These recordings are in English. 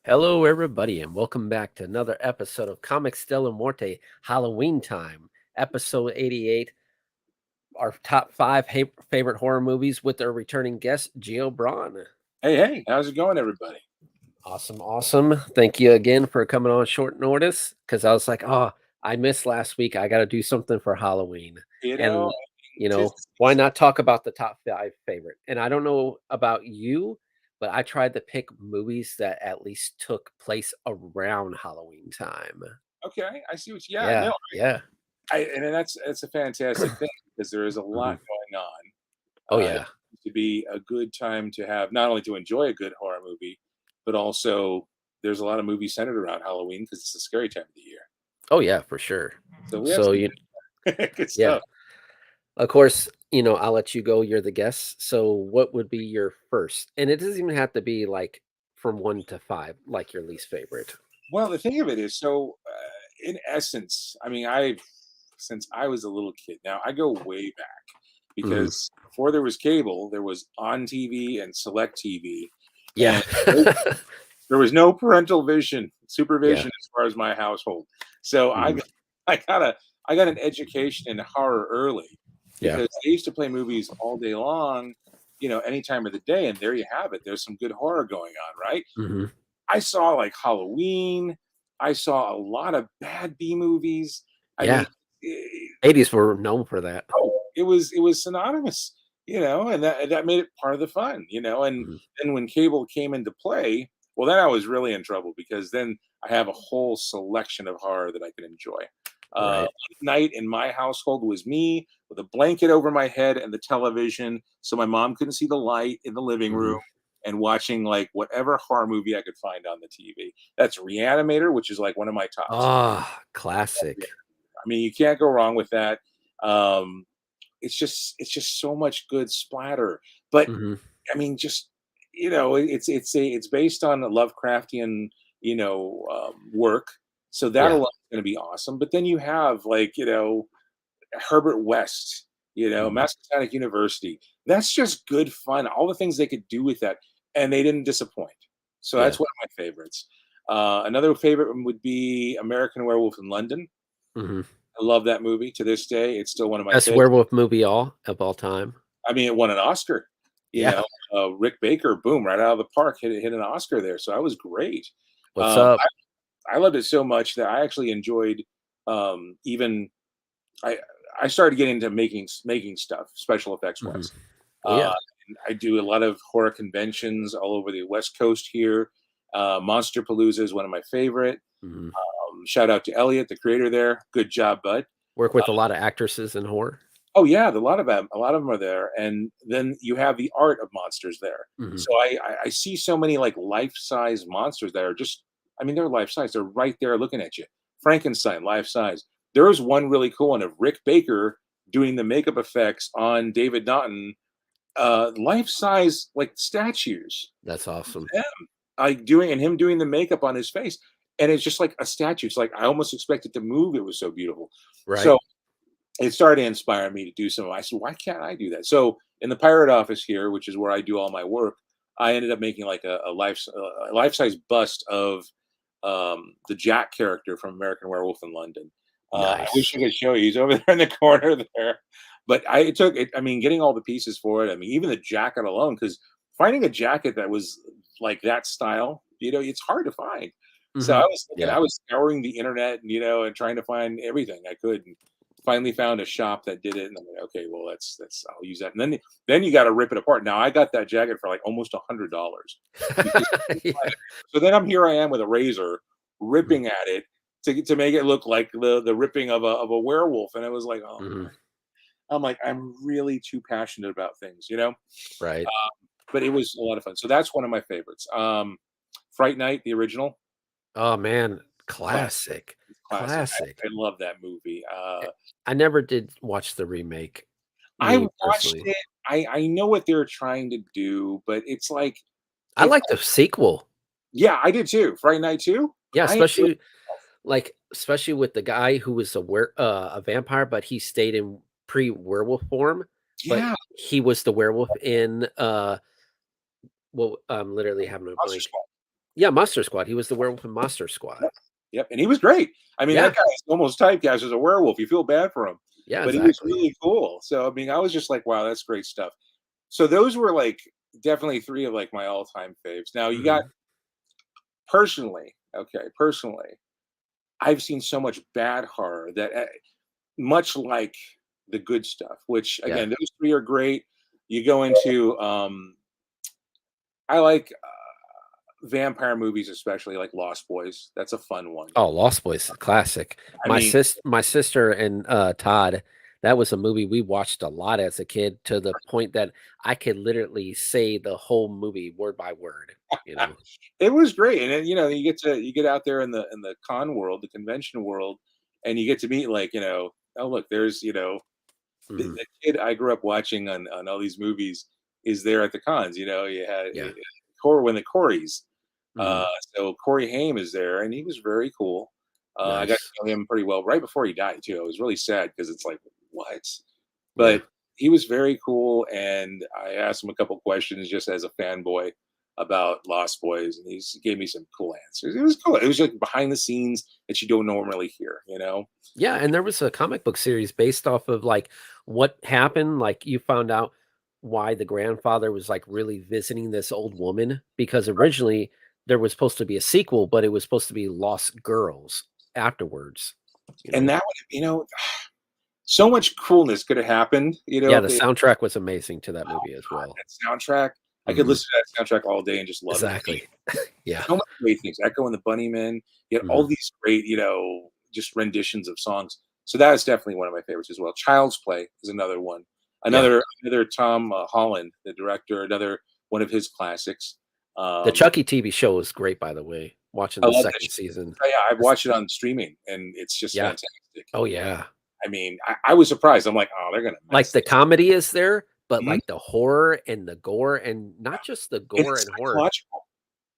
Hello, everybody, and welcome back to another episode of Comics Stella Morte Halloween Time, episode 88. Our top five favorite horror movies with our returning guest, Geo Brawn. Hey, hey, how's it going, everybody? Awesome, awesome. Thank you again for coming on short notice because I was like, oh, I missed last week. I got to do something for Halloween. You know, And, tis the why season. not talk about the top five favorite? And I don't know about you, but I tried to pick movies that at least took place around Halloween time. Okay, I see what. Yeah, Yeah, no, yeah. and that's a fantastic thing because there is a Mhm. lot going on. Oh, It yeah. seems to be a good time to have not only to enjoy a good horror movie, but also there's a lot of movies centered around Halloween because it's a scary time of the year. Oh, yeah, for sure. So we have So, some you good yeah. stuff. Of course, I'll let you go, you're the guest. So, what would be your first? And it doesn't even have to be, like, from 1 to 5, like your least favorite. Well, the thing of it is, so in essence, I mean, I've since I was a little kid. Now I go way back Mhm. because before there was cable, there was on TV and select TV, Yeah. and there was no parental vision Yeah. supervision as far as my household. So Mhm. I got a I got an education in horror early Yeah. because they used to play movies all day long, any time of the day, and there you have it. There's some good horror going on, right? Mhm. I saw like Halloween. I saw a lot of bad B movies. I mean, Yeah. eh, 80s were known for that. oh, it was synonymous, and that made it part of the fun, and Mhm. then when cable came into play, well, then I was really in trouble because then I have a whole selection of horror that I can enjoy. Right. Night in my household was me with a blanket over my head and the television, so my mom couldn't see the light in the living room, Mhm. and watching like whatever horror movie I could find on the TV. That's Reanimator, which is like one of my tops. Ah, classic. I mean, you can't go wrong with that. Um, it's just so much good splatter. But Mhm. I mean, just it's based on a Lovecraftian work, so that Yeah. alone is going to be awesome. But then you have like Herbert West, Mhm. Massachusetts University. That's just good fun. All the things they could do with that, and they didn't disappoint. So Yeah. that's one of my favorites. Another favorite one would be American Werewolf in London. Mhm. I love that movie to this day. It's still one of my Best favorites. werewolf movie of all time. I mean, it won an Oscar. You Yeah. know, Rick Baker, boom, right out of the park, hit an Oscar there. So that was great. What's Um, up? I loved it so much that I actually enjoyed even I I started getting into making stuff, special effects Mhm. wise. Oh, yeah. And I do a lot of horror conventions all over the West Coast here. Monster Palooza is one of my favorite. Mhm. Shout out to Elliot, the creator there. Good job, bud. Work with a lot of actresses in horror. Oh yeah, a lot of them are there, and then you have the art of monsters there. Mhm. So I see so many like life size monsters that are just, I mean, they're life size. They're right there looking at you. Frankenstein, life size. There was one really cool one of Rick Baker doing the makeup effects on David Naughton, life size like statues. That's awesome. Them, like doing and him doing the makeup on his face, and it's just like a statue. It's like I almost expected to move. It was so beautiful. Right? So it started to inspire me to do some. I said, why can't I do that? So in the pirate office here, which is where I do all my work, I ended up making like a life size bust of the Jack character from American Werewolf in London. I wish Nice. I could show you. He's over there in the corner there. But it took it. I mean, getting all the pieces for it. I mean, even the jacket alone, because finding a jacket that was like that style, it's hard to find. So I Mhm. was looking, I Yeah. was scouring the internet, and trying to find everything I could. And finally found a shop that did it, and I'm like, okay, well, that's I'll use that. And then you got to rip it apart. Now I got that jacket for like almost $100 because Yeah. so then here I am with a razor Mhm. ripping at it to make it look like the ripping of a werewolf, and it was like, oh Mhm. my. I'm like, I'm really too passionate about things. Right. But it was a lot of fun. So that's one of my favorites. Fright Night, the original, Oh, man. classic. Classic. It's classic. Classic. I love that movie. Eh, I never did watch the remake, I me watched personally. it. I know what they're trying to do, but it's like I it's like the sequel. yeah, I did too. Friday Night too. Yeah, I enjoyed especially with the guy who was a vampire, but he stayed in pre-werewolf form, but yeah, he was the werewolf in, well, I'm literally having a Monster blank. Squad. Yeah, Monster Squad. He was the werewolf in Monster Squad. Yep, yep, and he was great. I mean, Yeah, that guy is almost typecast as a werewolf. You feel bad for him, yeah, but he was exactly. really cool. So, I mean, I was just like, "Wow, that's great stuff." So those were, like, definitely 3 of, like, my all-time faves. Now you got Mhm. personally, okay, personally, I've seen so much bad horror that, much like the good stuff, which Yeah. again, those 3 are great. You go into, I like, vampire movies, especially like Lost Boys. That's a fun one. Oh, Lost Boys, classic. I mean, My sister and, Todd, that was a movie we watched a lot as a kid to the point that I could literally say the whole movie word by word, you know? it was great, and then, you get out there in the con world, the convention world, and you get to meet, like, oh, look, there's, Mhm. the kid I grew up watching on all these movies is there at the cons. You had, Yeah. When the Corys. Uh, Mhm. so Corey Haim is there, and he was very cool. I got Nice. to know him pretty well right before he died too. I was really sad because it's like, what? Yeah. But he was very cool, and I asked him a couple questions just as a fanboy about Lost Boys, and gave me some cool answers. It was cool. It was like behind the scenes that you don't normally hear. Yeah, and there was a comic book series based off of, like, what happened, like, you found out why the grandfather was, like, really visiting this old woman, because originally there was supposed to be a sequel, but it was supposed to be Lost Girls afterwards, you And know? that would, so much coolness could have happened. Yeah, If the they soundtrack was amazing to that movie as well. that soundtrack, I could Mhm. listen to that soundtrack all day and just love it. Exactly. Yeah. So many great things. Echo and the Bunnymen. You had all Mhm. these great, just renditions of songs. So that is definitely one of my favorites as well. Child's Play is another one. Yeah. Another Tom Holland, the director, another one of his classics. The Um, Chucky TV show was great, by the way, watching I the love that 2nd show. season. Oh, yeah, I've This watched it on streaming, and it's just Yeah. fantastic. Oh, yeah. I mean, I was surprised. I'm like, oh, they're gonna Like, mess the this. comedy is there, but, Mhm. like, the horror and the gore, and not just the And gore it's and horror, psychological.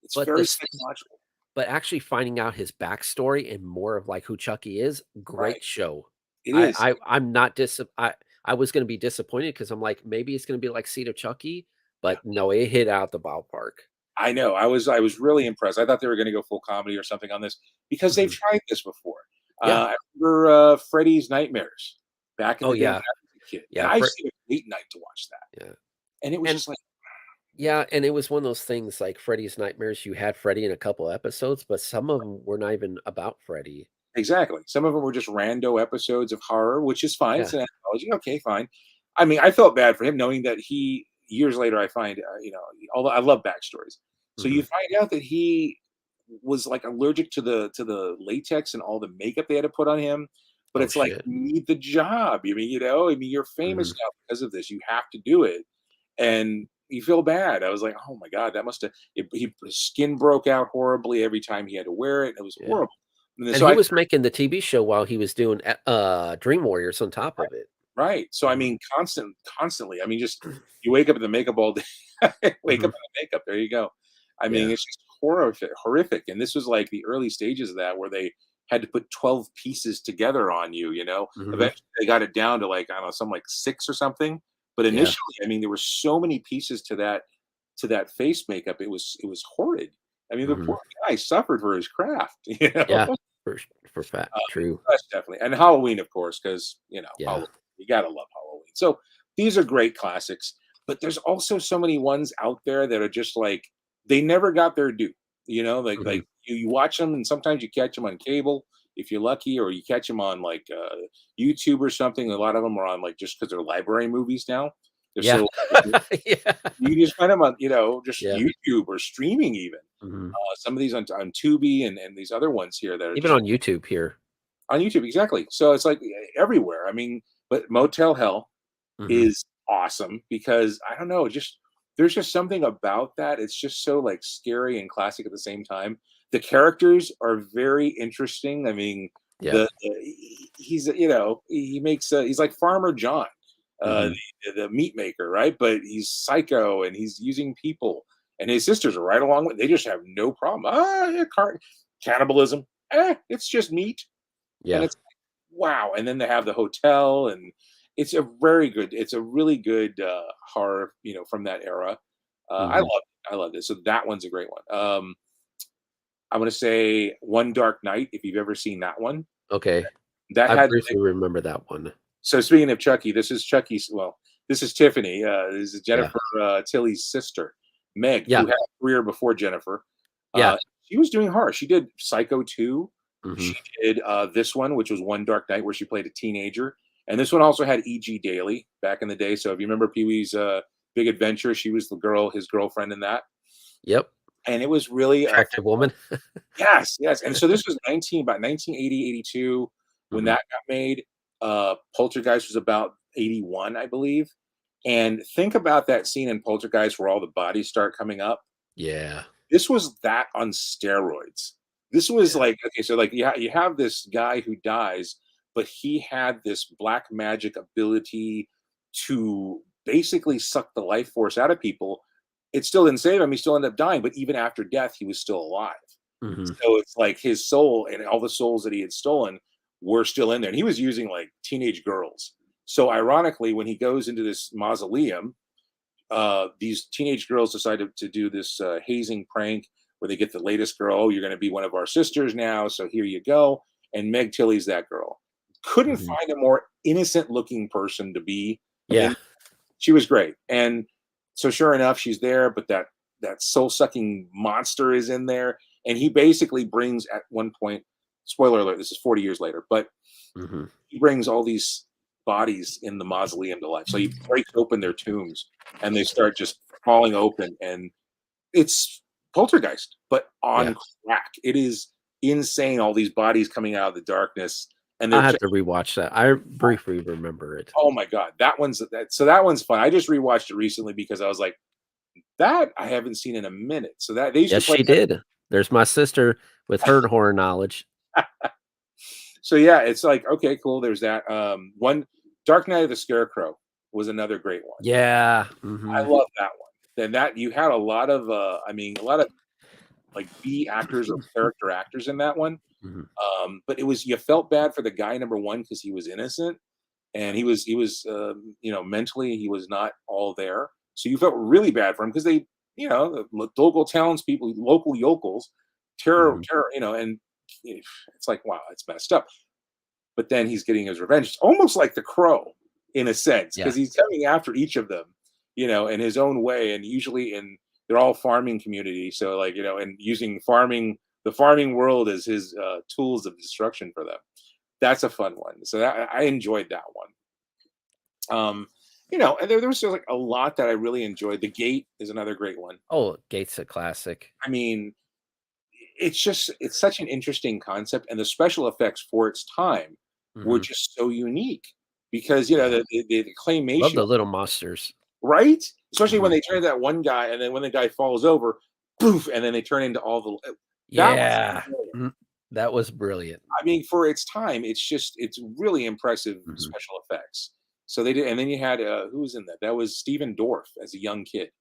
It's but very this psychological. but actually finding out his backstory and more of, like, who Chucky is, Right. great show. It is. I'm not I was gonna be disappointed because 'cause I'm like, maybe it's gonna be like Seed of Chucky, Yeah. but no, it hit out the ballpark. I know. I was really impressed. I thought they were gonna go full comedy or something on this because they've Mhm. tried this before. Yeah. I remember, Freddy's Nightmares back in Oh, the day when yeah. I was a kid, and Yeah, I used to wait night to watch that, yeah. and it was And just like yeah, and it was one of those things like Freddy's Nightmares, you had Freddy in a couple episodes, but some of them were not even about Freddy. exactly. Some of them were just rando episodes of horror, which is fine. Yeah. It's an anthology. Okay, fine. I mean, I felt bad for him knowing that he years later I find, although I love backstories. So you Mhm. find out that he was like allergic to the latex and all the makeup they had to put on him. But Oh, it's like shit. you need the job. I mean, you're famous Mhm. now because of this. You have to do it. And you feel bad. I was like, oh my God, that must have his skin broke out horribly every time he had to wear it. It was Yeah. horrible. And then, And so he I was making the TV show while he was doing, Dream Warriors on top of it. right. So I Mhm. mean, constantly. I mean, just you wake up in the makeup all day. Wake Mhm. up in the makeup. There you go. I mean, Yeah. it's just horrific. And this was like the early stages of that, where they had to put 12 pieces together on you. Mhm. Eventually they got it down to like I don't know, some like six or something. But Yeah. initially, I mean, there were so many pieces to that face makeup. It was horrid. I mean, the Mhm. poor guy suffered for his craft. You know. Yeah. For for fat. True. That's definitely and Halloween, of course, because Yeah. Halloween. You gotta love Halloween. So these are great classics, but there's also so many ones out there that are just like they never got their due. Mhm. You watch them, and sometimes you catch them on cable if you're lucky, or you catch them on like YouTube or something. A lot of them are on like just because they're library movies now. They're Yeah. so Yeah. you just find them on just Yeah. YouTube or streaming even. Mhm. Some of these on Tubi and these other ones here that are Even just on YouTube here. on YouTube, exactly. So it's like everywhere. I mean, but Motel Hell Mhm. is awesome because I don't know, just there's just something about that. It's just so like scary and classic at the same time. The characters are very interesting. I mean, Yep. he's he makes he's like Farmer John, Mhm. the meat maker, right? But he's psycho and he's using people, and his sisters are right along with. They just have no problem. Yeah, cannibalism. It's just meat and Yeah. it's like, wow. And then they have the hotel, and it's a really good horror, from that era. I Mhm. love it. I love it. So that one's a great one. I'm gonna say One Dark Night, if you've ever seen that one. Okay. That I had briefly remember that one. so speaking of Chucky, this is Chucky's well, this is Tiffany, this is Yeah. Jennifer, Tilly's sister, Meg, Yeah. who had a career before Jennifer. Yeah. She was doing horror. She did Psycho 2. Mhm. She did, this one, which was One Dark Night, where she played a teenager, and this one also had E.G. Daily back in the day, so if you remember Pee-wee's, Big Adventure, she was the girl his girlfriend in that, Yep. and it was really a Attractive woman. yes, yes, and so this was 1980, 82 when Mhm. that got made. Poltergeist was about 81, I believe, and think about that scene in Poltergeist where all the bodies start coming up. Yeah. This was that on steroids. This was Yeah. like okay, so, like, you have this guy who dies, but he had this black magic ability to basically suck the life force out of people. It still didn't save him, he still ended up dying, but even after death, he was still alive. Mhm. So it's like his soul and all the souls that he had stolen were still in there. And he was using like teenage girls. So ironically, when he goes into this mausoleum, these teenage girls decided to do this hazing prank where they get the latest girl. Oh, you're going to be one of our sisters now. So here you go. And Meg Tilly's that girl. Couldn't Mhm. find a more innocent looking person to be Yeah. in. She was great. And so sure enough, she's there, but that soul sucking monster is in there. And he basically brings at one point, spoiler alert, this is 40 years later, but Mhm. he brings all these bodies in the mausoleum to life. So he breaks open their tombs and they start just falling open. And it's Poltergeist, but Yeah. on crack. It is insane. All these bodies coming out of the darkness. And I they're have to rewatch that. I briefly remember it. oh my god, that one's fun. I just rewatched it recently because I was like, that I haven't seen in a minute. So that they used to Yes, play she did. There's my sister with her horror knowledge. that. So yeah, it's like okay, cool. There's that. One Dark Knight of the Scarecrow was another great one. Yeah. I Mhm. love that one. Then that you had a lot of I mean a lot of like B actors or character actors in that one. Mhm. But it was you felt bad for the guy number one because he was innocent and he was mentally he was not all there. So you felt really bad for him because they the local townspeople, local yokels, Mhm. and it's like wow, it's messed up. But then he's getting his revenge. It's almost like the Crow in a sense Yeah. because he's coming after each of them, in his own way, and usually in they're all farming communities, so like and using the farming world as his tools of destruction for them. That's a fun one. So I enjoyed that one. And there was just like a lot that I really enjoyed. The Gate is another great one. Oh, Gates a classic. I mean, it's such an interesting concept, and the special effects for its time were Mhm. just so unique because Yeah. the Love claymation, the little monsters. right? Especially when Mhm. they turn that one guy, and then when the guy falls over, poof, and then they turn into all the that was Yeah. Mhm. That was brilliant. I mean, for its time, it's really impressive Mhm. special effects. So they did, and then you had who was in that? That was Stephen Dorff as a young kid,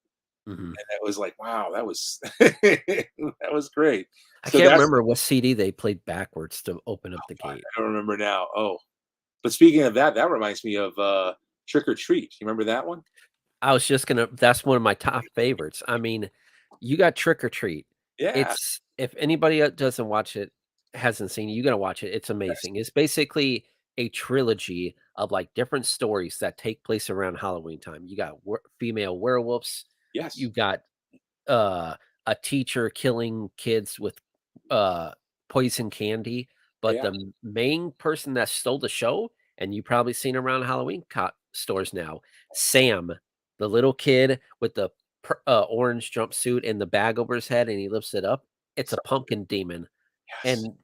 Mhm. and that was like, wow, that was that was great. I So can't that's remember what CD they played backwards to open up the gate. I don't remember now. Oh, but speaking of that, that reminds me of Trick or Treat. You remember that one? I was just gonna that's one of my top favorites. I mean, you got Trick or Treat. Yeah. It's if anybody doesn't watch it, hasn't seen it, you gotta watch it. It's Yes. amazing. It's basically a trilogy of like different stories that take place around Halloween time. You got female werewolves. You Yes. got uh, a teacher killing kids with uh, poison candy, but Yeah. the main person that stole the show, and you probably seen around Halloween stores now, Sam, the little kid with the orange jumpsuit and the bag over his head, and he lifts it up. It's a So, pumpkin demon, yes. and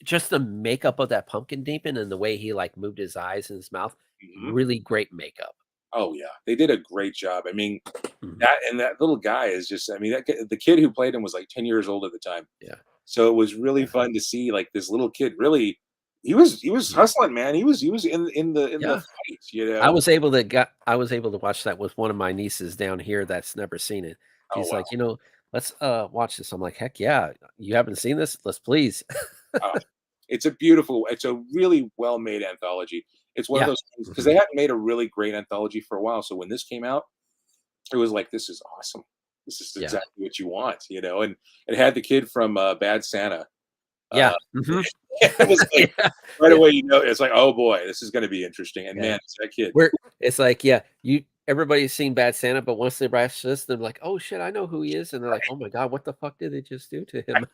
just the makeup of that pumpkin demon and the way he like moved his eyes and his mouth, Mhm. really great makeup. Oh yeah, they did a great job. I mean, Mhm. that little guy is just. I mean, the kid who played him was like 10 years old at the time. Yeah, So it was really yeah, fun to see like this little kid really. He was mhm. hustling, man. He was in the Yeah. fight. You know. I was able to watch that with one of my nieces down here that's never seen it. Oh She's wow. like, "Let's, watch this." I'm like, "Heck yeah. You haven't seen this? Let's please." Oh, it's a really well made anthology. It's one of Yeah. those things because they Mhm. hadn't made a really great anthology for a while. So when this came out, it was like, this is awesome. This is Yeah. exactly what you want, you know, and it had the kid from, Bad Santa. Yeah. Uh, Mhm. it was like Yeah. right Yeah. away, you know, it's like, "Oh boy, this is gonna be interesting," and Yeah. man, it's that kid. Where it's like, yeah, you everybody's seen Bad Santa, but once they watch this, they're like, "Oh shit, I know who he is," and they're like, "Oh my god, what the fuck did they just do to him?"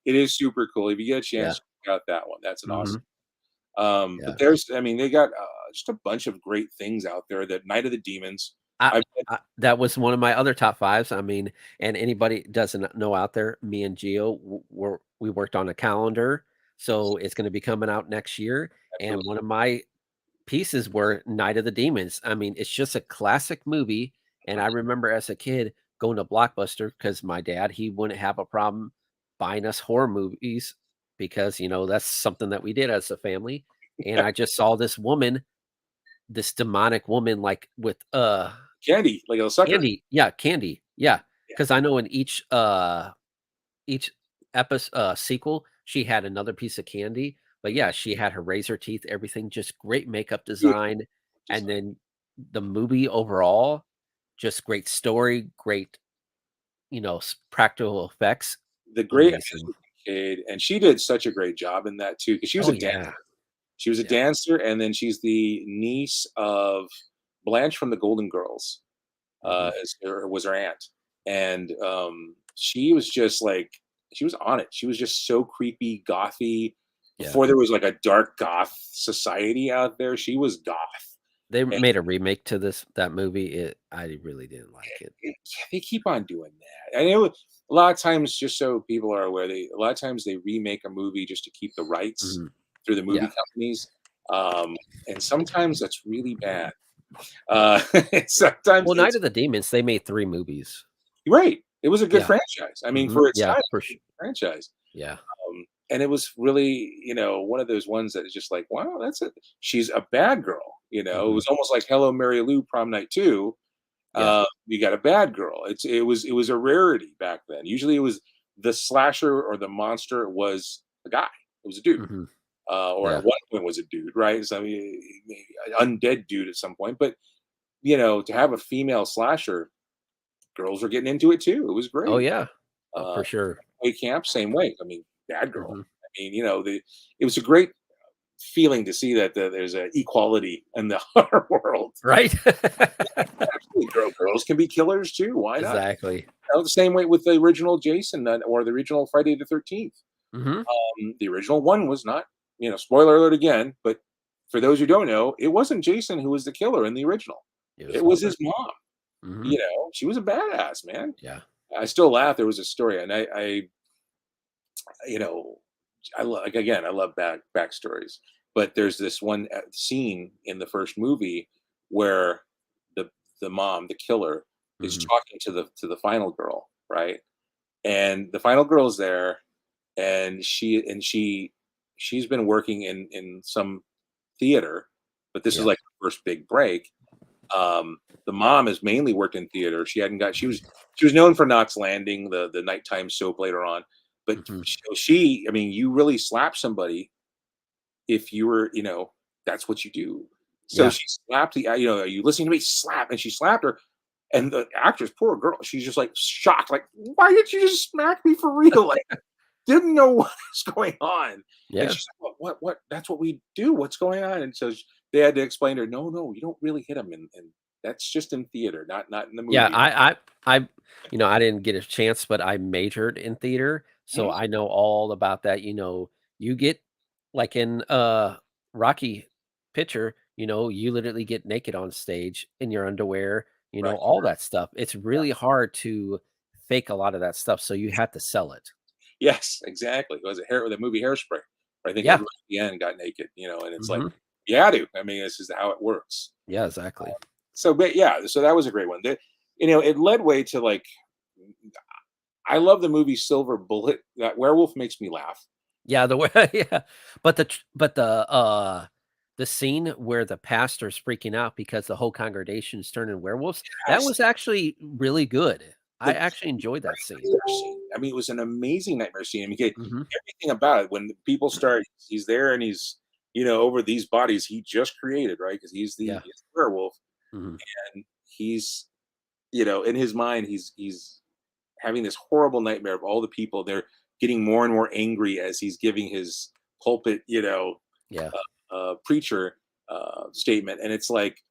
It is super cool. If you get a Yeah. chance, check out that one. That's an awesome. Mhm. But Yeah. there's, I mean, they got just a bunch of great things out there. That Night of the Demons. I I've been, that was one of my other top 5s. I mean, and anybody doesn't know out there, me and Gio we worked on a calendar, so it's gonna be coming out next year, and absolutely. one of my pieces were Night of the Demons. I mean, it's just a classic movie, and I remember as a kid going to Blockbuster because my dad, he wouldn't have a problem buying us horror movies because, that's something that we did as a family, and I just saw this demonic woman, like, with, Candy, like a sucker. candy. Yeah, candy. Yeah, Yeah, because I know in each sequel, she had another piece of candy, but yeah, she had her razor teeth, everything, just great makeup beautiful design, and design. then the movie overall, just great story, great, practical effects, The great amazing. Ashley Kincaid, and she did such a great job in that too, because she was Oh, a dancer. yeah, She was a yeah, dancer, and then she's the niece of Blanche from the Golden Girls. mhm, Was her aunt, and she was just like she was on it. She was just so creepy, gothy. yeah. Before there was like a dark goth society out there, she was goth. They And made a remake to that movie, I really didn't like it. they keep on doing that. And a lot of times, just so people are aware, a lot of times they remake a movie just to keep the rights Mhm, through the yeah. movie companies, um, and sometimes that's really bad. Sometimes Well, Night it's of the Demons, they made 3 movies. right. It was a good Yeah, franchise. I mean, mhm, for its yeah, time, for it was sure. a good franchise. Yeah, And it was really, one of those ones that is just like, wow, that's it. She's a bad girl. It mhm, was almost like Hello Mary Lou Prom Night 2. yeah, You got a bad girl. It was a rarity back then. Usually, it was the slasher or the monster was a guy. It was a dude, mhm, or at yeah. one point was a dude, right? So I mean, an undead dude at some point. But to have a female slasher, girls were getting into it too. It was Oh, great. yeah. Oh, Uh, for sure. Camp, same way. I mean, bad girl. Mhm. I mean, it was a great feeling to see that there's a equality in the horror world. Right? Absolutely, girls can be killers too. Why not? Exactly. The same way with the original Jason or the original Friday the 13th. Mhm. The original one was not, spoiler alert again, but for those who don't know, it wasn't Jason who was the killer in the original. It was It was mother. his mom. Mhm. She was a badass, man. Yeah. I still laugh. There was a story, and I you know, like again, I love backstories. But there's this one scene in the first movie where the the mom, the killer, is Mhm. talking to the final girl, right? And the final girl is there, and she's been working in some theater, but this is Yeah. like her first big break. The mom has mainly worked in theater. She hadn't got she was known for Knots Landing, the nighttime soap later on. But Mhm. I mean, you really slap somebody if you were, that's what you do. So Yeah. she slapped are you listening to me? Slap, and she slapped her. And the actress, poor girl, she's just like shocked, like, why did you just smack me for real? Like, didn't know what was going on. And Yeah. she's like, what? That's what we do. What's going on? And so they had to explain to her, no, you don't really hit him. And that's just in theater, not in the Yeah, movie. I didn't get a chance, but I majored in theater, so Mhm. I know all about that. You get, like, in Rocky Picture, you literally get naked on stage in your underwear, Right. all that stuff. It's Yeah. really hard to fake a lot of that stuff, so you have to sell it. Yes, exactly. It was the movie Hairspray. Where I think Yeah. everyone at the end got naked, and it's like, Mhm. you had to. I mean, this is how it works. Yeah, exactly. So, but yeah, so that was a great one. It led way to like, I love the movie Silver Bullet. That werewolf makes me laugh. Yeah, the way yeah, but the scene where the pastor's freaking out because the whole congregation's turning werewolves, that Yes, was actually really good. I the actually enjoyed that scene. nightmare scene. I mean, it was an amazing nightmare scene. I mean, Mhm. everything about it. When the people start, he's there and he's, over these bodies he just created, right? Because he's the Yeah. werewolf, Mhm. and he's in his mind, he's having this horrible nightmare of all the people. They're getting more and more angry as he's giving his pulpit, Yeah. preacher statement, and it's like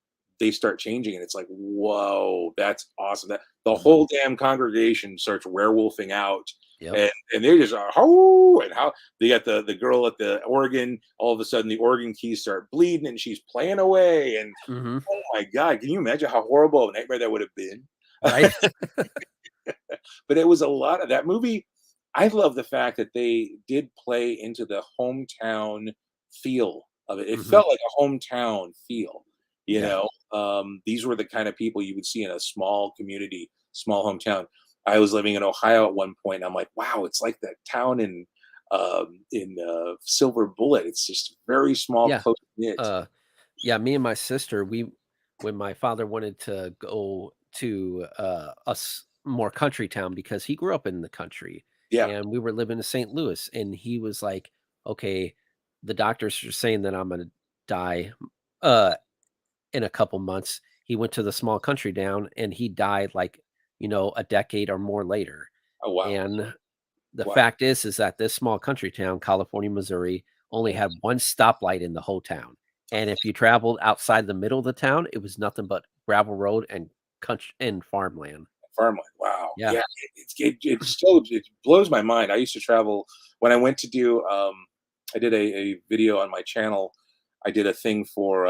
they start changing, and it's like, whoa, that's awesome. That the Mhm. whole damn congregation starts werewolfing out, Yep. and they're just oh, and how they got the girl at the organ. All of a sudden, the organ keys start bleeding, and she's playing away, and Mhm. oh my god, can you imagine how horrible of a nightmare that would have been? Right? But it was a lot of that movie. I love the fact that they did play into the hometown feel of it. It Mhm. felt like a hometown feel. Yeah. These were the kind of people you would see in a small community, small hometown. I was living in Ohio at one point, and I'm like, wow, it's like that town in Silver Bullet. It's just very small, Yeah. close knit. Uh, yeah, me and my sister, we when my father wanted to go to, a more country town because he grew up in the country, Yeah. and we were living in St. Louis, and he was like, "Okay, the doctors are saying that I'm gonna die, uh, in a couple months." He went to the small country town, and he died, like, a decade or more later, Oh wow. and the Wow. fact is that this small country town, California, Missouri, only Mhm. had 1 stoplight in the whole town, and if you traveled outside the middle of the town, it was nothing but gravel road and country and farmland. Farmland. Wow. Yeah. Yeah. It still it blows my mind. I used to travel when I went to do. I did a video on my channel. I did a thing for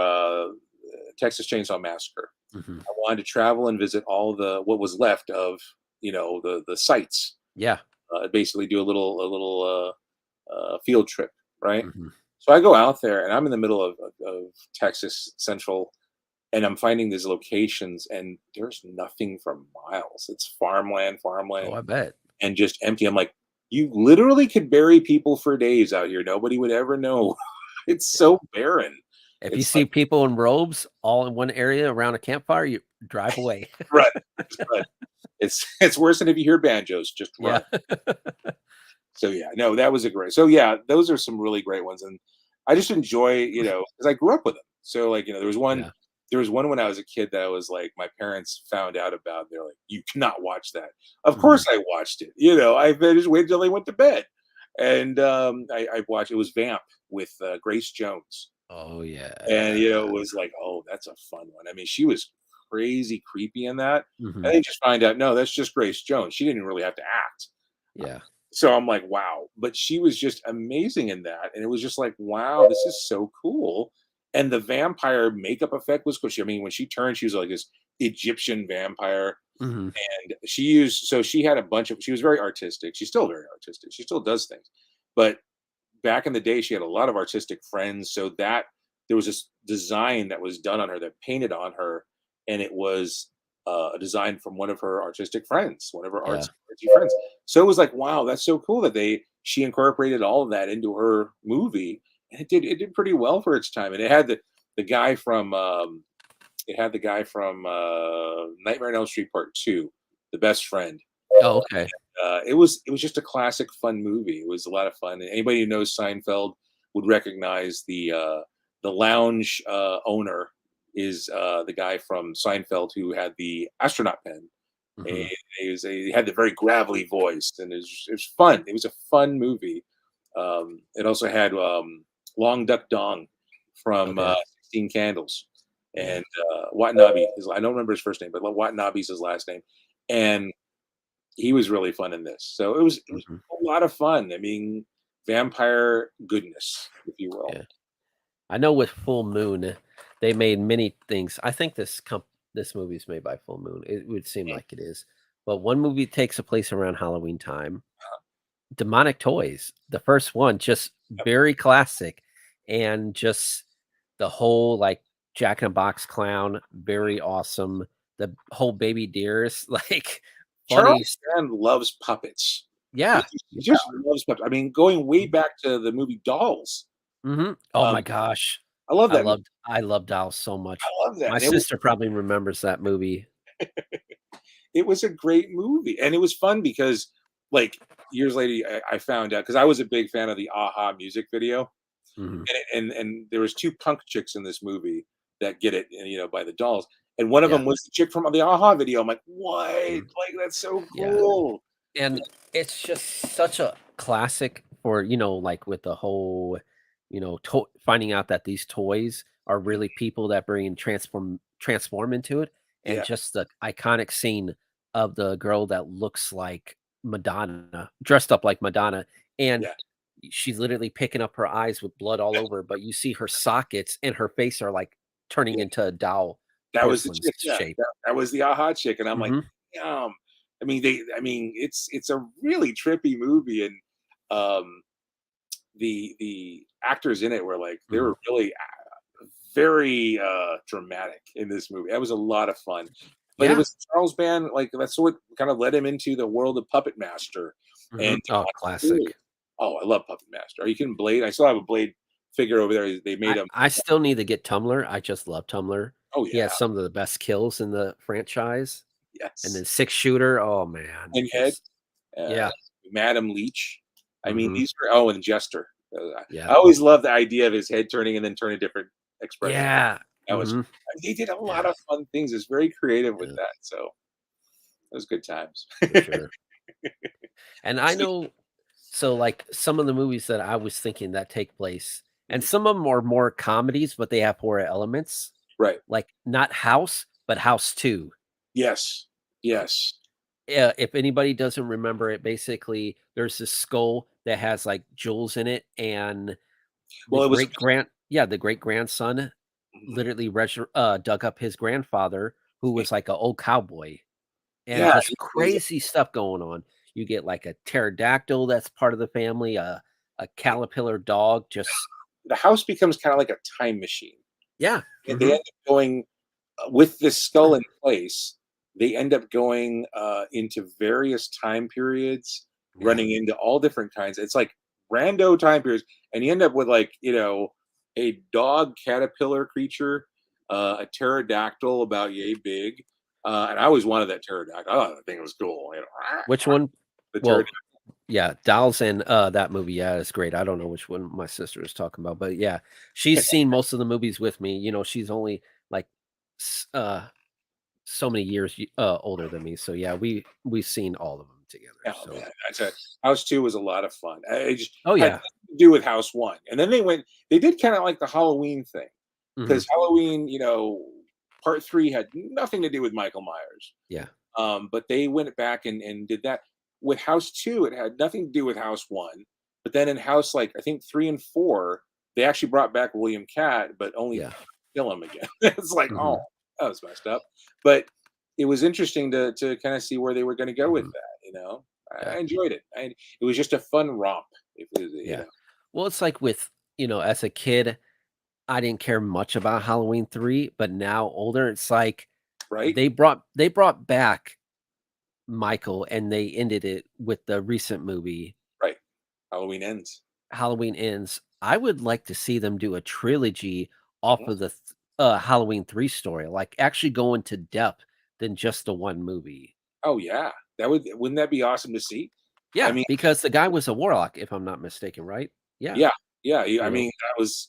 Texas Chainsaw Massacre. Mhm. I wanted to travel and visit all the what was left of the sites. Yeah. Basically, do a little field trip, right? Mhm. So I go out there, and I'm in the middle of Texas Central, and I'm finding these locations, and there's nothing for miles. It's farmland, Oh, farmland, I bet. and just empty. I'm like, you literally could bury people for days out here. Nobody would ever know. It's Yeah. so barren. If you It's see like people in robes all in one area around a campfire, you drive away. run, just run. It's worse than if you hear banjos. Just Yeah. run. So yeah, no, that was a great. So yeah, those are some really great ones, and I just enjoy, because I grew up with them. So like, Yeah. there was one when I was a kid that I was like, my parents found out about. They're like, you cannot watch that. Of Mhm. course, I watched it. I just waited till they went to bed, and I watched. It was Vamp with Grace Jones, Oh, and yeah. it was like, oh, that's a fun one. I mean, she was crazy creepy in that, and Mhm. then just find out, no, that's just Grace Jones. She didn't really have to act. Yeah. So I'm like, wow. But she was just amazing in that. And it was just like, wow, this is so cool. And the vampire makeup effect was cool. I mean, when she turned, she was like this Egyptian vampire. Mhm. And she had a bunch of, she was very artistic. She's still very artistic. She still does things. But back in the day, she had a lot of artistic friends. So that there was this design that was done on her that painted on her. And it was a design from one of her artistic friends, one of her Yeah. artsy friends. So it was like, wow, that's so cool that she incorporated all of that into her movie, and it did pretty well for its time. And the guy from Nightmare on Elm Street Part Two, the best friend. Oh, okay. It was just a classic fun movie. It was a lot of fun. And anybody who knows Seinfeld would recognize the lounge owner is the guy from Seinfeld who had the astronaut pen. And Mhm. he had the very gravelly voice, and it was fun. It was a fun movie. It also had Long Duck Dong from Okay. 16 Candles, Yeah. and Watanabe. I don't remember his first name, but Watanabe's his last name, and he was really fun in this. So it was Mhm. a lot of fun. I mean, vampire goodness, if you will. Yeah. I know with Full Moon, they made many things. I think this movie's made by Full Moon. It would seem Mhm. like it is. But one movie takes a place around Halloween time. Demonic Toys. The first one, just very classic, and just the whole, like, Jack in a Box clown, very awesome. The whole Baby Deers, like, funny Charles s Sand loves puppets. Yeah. He just loves puppets. I mean, going way back to the movie Dolls. Mhm. Oh Um, my gosh. I love that movie. I loved Dolls so much. I love that. My And it was sister probably remembers that movie. it was a great movie, and it was fun because, like, years later, I found out because I was a big fan of the Aha music video, Mhm. and there was two punk chicks in this movie that get it, by the Dolls, and one of Yeah. them was the chick from the Aha video. I'm like, "What? Mhm. Like, that's so Yeah. cool." And it's just such a classic for, like with the whole, finding out that these toys are really people that bring transform into it, and Yeah, just the iconic scene of the girl that looks like Madonna, dressed up like Madonna, and yeah. she's literally picking up her eyes with blood all over, but you see her sockets and her face are like turning Yeah, into a doll that was the porcelain chick, yeah, shape. that was the Aha chick, and I'm like, Mhm. "Damn." It's a really trippy movie, and, um, the actors in it were, like, they Mhm. were really very, dramatic in this movie. That was a lot of fun, but it Yeah. was Charles Band, like, that's what kind of led him into the world of Puppet Master, and Mhm. Oh, Blade. classic. Oh, I love Puppet Master. Are you kidding? Blade? I still have a Blade figure over there. They made him. I still need to get Tumblr. I just love Tumblr. Oh, He has yeah. some of the best kills in the franchise, and Yes. then six shooter, oh man, Pinhead, just uh, yeah. Madam Leech. I mean, Mhm. these are, oh, and Jester. Yeah. I always love the idea of his head turning and then turning different expression. Yeah. That was, Mhm. they did a lot Yeah. of fun things. It's very creative with Yeah, that. So it was good times. for sure. And I know so, like, some of the movies that I was thinking that take place and Mhm. some of them are more comedies, but they have horror elements, Right. like, not House, but House 2. Yes. Yes. Yeah, if anybody doesn't remember it, basically, there's this skull that has, like, jewels in it, and Well, it was, the great-grandson mhm. literally dug up his grandfather, who was like an old cowboy, and Yeah. just It was, crazy stuff going on. You get, like, a pterodactyl that's part of the family, a caterpillar dog, just the house becomes kind of like a time machine. yeah, And they end mhm, up going, with this skull in place, they end up going, into various time periods, yeah, running into all different kinds. It's like rando time periods, and you end up with, like, a dog caterpillar creature, a pterodactyl about yay big, and I always wanted that pterodactyl. I thought that thing was cool. which one? The Well, pterodactyl. yeah, Dolls and, that movie, yeah, is great. I don't know which one my sister is talking about, but yeah, she's seen most of the movies with me, she's only, like, s so many years older than me, so yeah, we've seen all of them together, Oh so man, I tell you, House 2 was a lot of fun. It just oh, had yeah, nothing to do with House 1, and then they did kinda like the Halloween thing, mhm, because Halloween, part 3 had nothing to do with Michael Myers, yeah, but they went back and did that. With House 2, it had nothing to do with House 1, but then in House, like, I think 3 and 4, they actually brought back William Katt, but only to yeah, kill him again. It's like, "Oh, mhm, that was messed up." But it was interesting to kinda see where they were gonna go with mhm, that, you know? yeah, I enjoyed it, and it was just a fun romp. It was, yeah. Well, it's like with as a kid, I didn't care much about Halloween 3, but now older, it's like right? they brought back Michael, and they ended it with the recent movie, Right. Halloween Ends. Halloween Ends. I would like to see them do a trilogy off Mhm. of the Halloween 3 story, like, actually go into depth than just the one movie. Oh, yeah. Wouldn't that be awesome to see? I Yeah, mean, because the guy was a warlock, if I'm not mistaken, right? Yeah, yeah, yeah, I you know? mean, that was,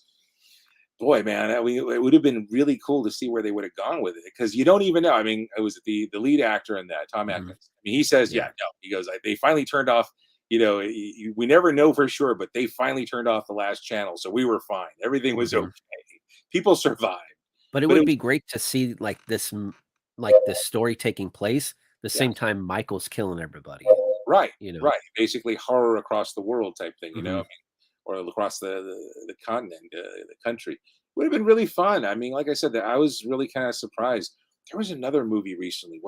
boy, man, it would have been really cool to see where they would have gone with it, because you don't even know. I mean, it was the lead actor in that, Tom Mhm, Atkins. I mean, he says, "Yeah, yeah, no." He goes, "They finally turned off, we never know for sure, but they finally turned off the last channel, so we were fine. Everything was okay. mhm. People survived." But it But it would was, be great to see, like, this story taking place the yeah. same time Michael's killing everybody, Right, you know? right. Basically horror across the world type thing, I Mhm, mean, or across the continent, the country. Would have been really fun. I mean, like I said, that I was really kind of surprised. There was another movie recently.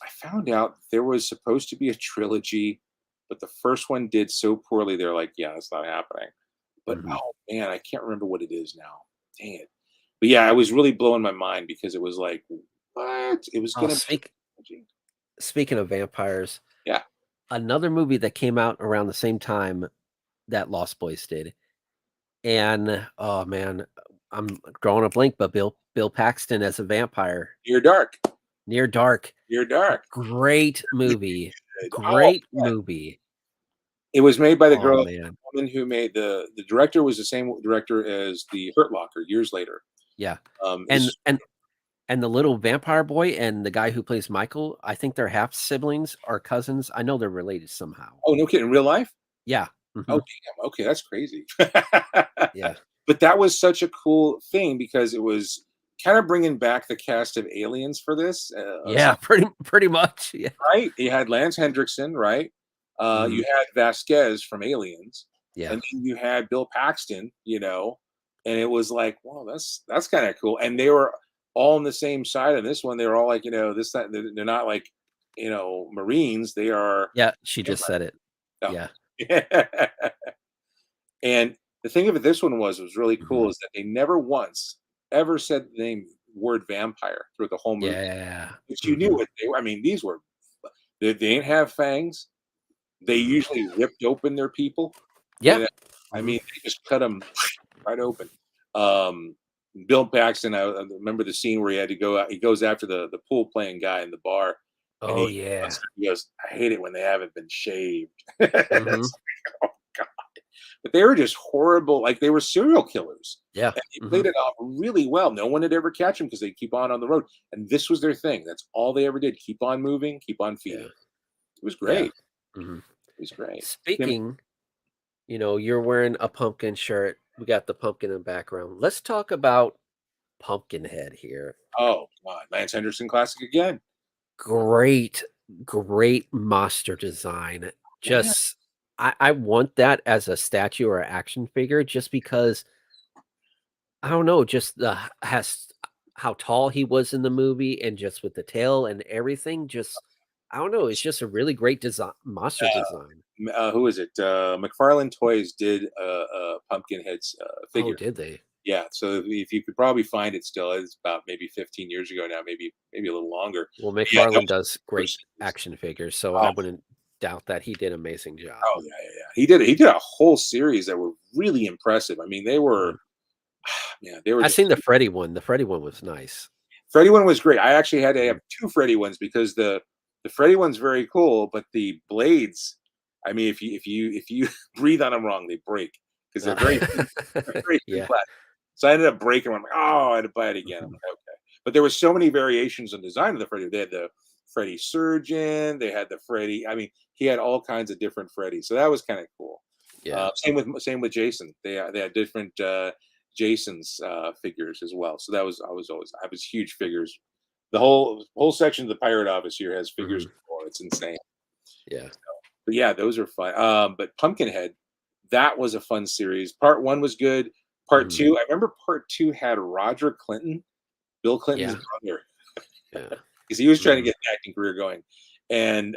I found out there was supposed to be a trilogy, but the first one did so poorly. They're like, yeah, it's not happening. But mhm. oh man, I can't remember what it is now. Dang it. But yeah, I was really blowing my mind because it was like, what? It was Oh, gonna be a trilogy. speaking of vampires, Yeah. another movie that came out around the same time that Lost Boys did, and, oh, man, I'm drawing a blank, but Bill Paxton as a vampire, Near Dark. Near Dark, Near Dark. great Really movie, good. Oh, great movie. it was made by the Oh, girl man, woman who made the director was the same director as The Hurt Locker years later. yeah, and Is and And the little vampire boy and the guy who plays Michael, I think they're half siblings or cousins. I know they're related somehow. Oh, no kidding, in real life? Yeah. Oh, Mhm. damn, okay, that's crazy. Yeah. But that was such a cool thing because it was kinda bringing back the cast of Aliens for this, Yeah, pretty much. Yeah. right? You had Lance Hendrickson, right? You Mhm. had Vasquez from Aliens, Yeah. and then you had Bill Paxton, and it was like, "Well, that's kinda cool," and they were all on the same side of this one. They were all like, this, that they're not like, Marines, they are Yeah, she just vampires. said it. Oh. Yeah. And the thing of this one was really Mhm. cool is that they never once ever said the word vampire through the whole movie. Yeah. But you knew Mhm. what they were. I mean, these were they didn't have fangs. They Mhm. usually ripped open their people. You Yeah. know, I Mhm. mean, they just cut them right open. Um, Bill Paxton, I remember the scene where he had to go out. He goes after the pool playing guy in the bar, and Oh, yeah. he goes, "I hate it when they haven't been shaved." Mhm. It's like, oh god. But they were just horrible. Like they were serial killers, Yeah. and they played Mhm. it off really well. No one would ever catch them because they keep on the road, and this was their thing. That's all they ever did: keep on moving, keep on Yeah. feeding. It was Yeah. great. Mhm. It was great. Tim, Speaking, you're wearing a pumpkin shirt. We got the pumpkin in the background. Let's talk about Pumpkinhead here. oh god, Lance Henderson classic again. Great, great monster design. Yeah, Just I want that as a statue or action figure just because I don't know, just the has how tall he was in the movie and just with the tail and everything, just I don't know, it's just a really great design monster design. who is it? McFarlane Toys did a Pumpkinhead's Oh, figure. did they? Yeah, so if you could probably find it still, it's about maybe 15 years ago now, maybe a little longer. Well, But yeah, McFarlane those does were great series. action figures, so Oh, I wouldn't doubt that he did an amazing job. oh yeah. He did a whole series that were really impressive. I mean, they were Mhm. yeah, they were I just seen the Freddy one. The Freddy one was nice. Freddy one was great. I actually had to Mhm. have 2 Freddy ones because the Freddy one's very cool, but the blades, I mean, if you breathe on them wrong, they break because they're very thin, they're very thin Yeah. plastic. So I ended up breaking 'em. I'm like, "Oh," I had to buy it again. I'm Mhm. like, "Okay." But there was so many variations in design of the Freddy. They had the Freddy Surgeon, they had the Freddy, I mean, he had all kinds of different Freddys, so that was kinda cool. Yeah. Same with Jason. They had different, Jason's, figures as well. So that was I was huge figures. The whole section of the pirate office here has figures Mhm. galore. It's insane. Yeah. But yeah, those are fun. But Pumpkinhead, that was a fun series. Part 1 was good. Part Mhm. 2, I remember part 2 had Roger Clinton, Bill Clinton's Yeah. brother, Yeah. because he was trying to Mhm. get an acting career going. And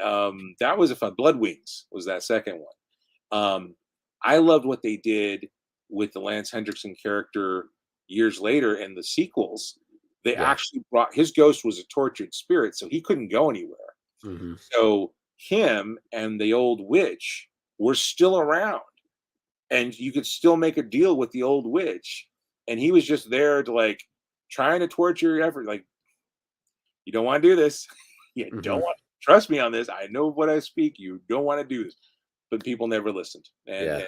that was a fun. Blood Wings was that second one. I loved what they did with the Lance Hendrickson character years later in the sequels. They Yeah. actually brought his ghost was a tortured spirit, so he couldn't go anywhere. Mhm. So him and the old witch were still around, and you could still make a deal with the old witch. And he was just there to like trying to torture your effort. Like, you don't want to do this. You don't Mhm. want trust me on this. I know what I speak. You don't want to do this. But people never listened. Yeah.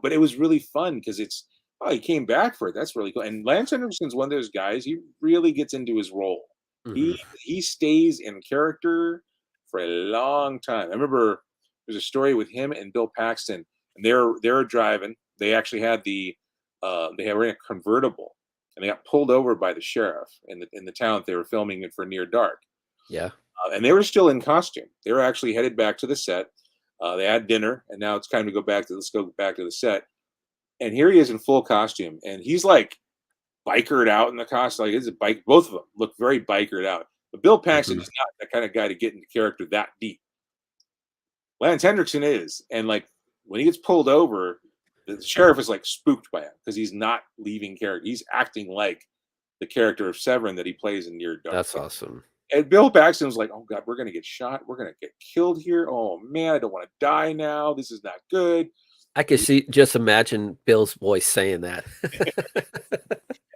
But it was really fun because he came back for it. That's really cool. And Lance Henderson's one of those guys, he really gets into his role. Mhm. He stays in character for a long time. I remember there's a story with him and Bill Paxton, and they're driving. They actually had they were in a convertible, and they got pulled over by the sheriff in the town that they were filming it for near dark. Yeah. And they were still in costume. They were actually headed back to the set. They had dinner, and now it's time to let's go back to the set. And here he is in full costume, and he's like bikered out in the costume. Like it's a bike. Both of them look very bikered out. But Bill Paxton Mhm. is not that kind of guy to get into character that deep. Lance Hendrickson is, and like when he gets pulled over, the sheriff is like spooked by him because he's not leaving character. He's acting like the character of Severin that he plays in Near Dark. That's awesome. And Bill Paxton was like, "Oh God, we're gonna get shot. We're gonna get killed here. Oh man, I don't want to die now. This is not good." I could see just imagine Bill's voice saying that.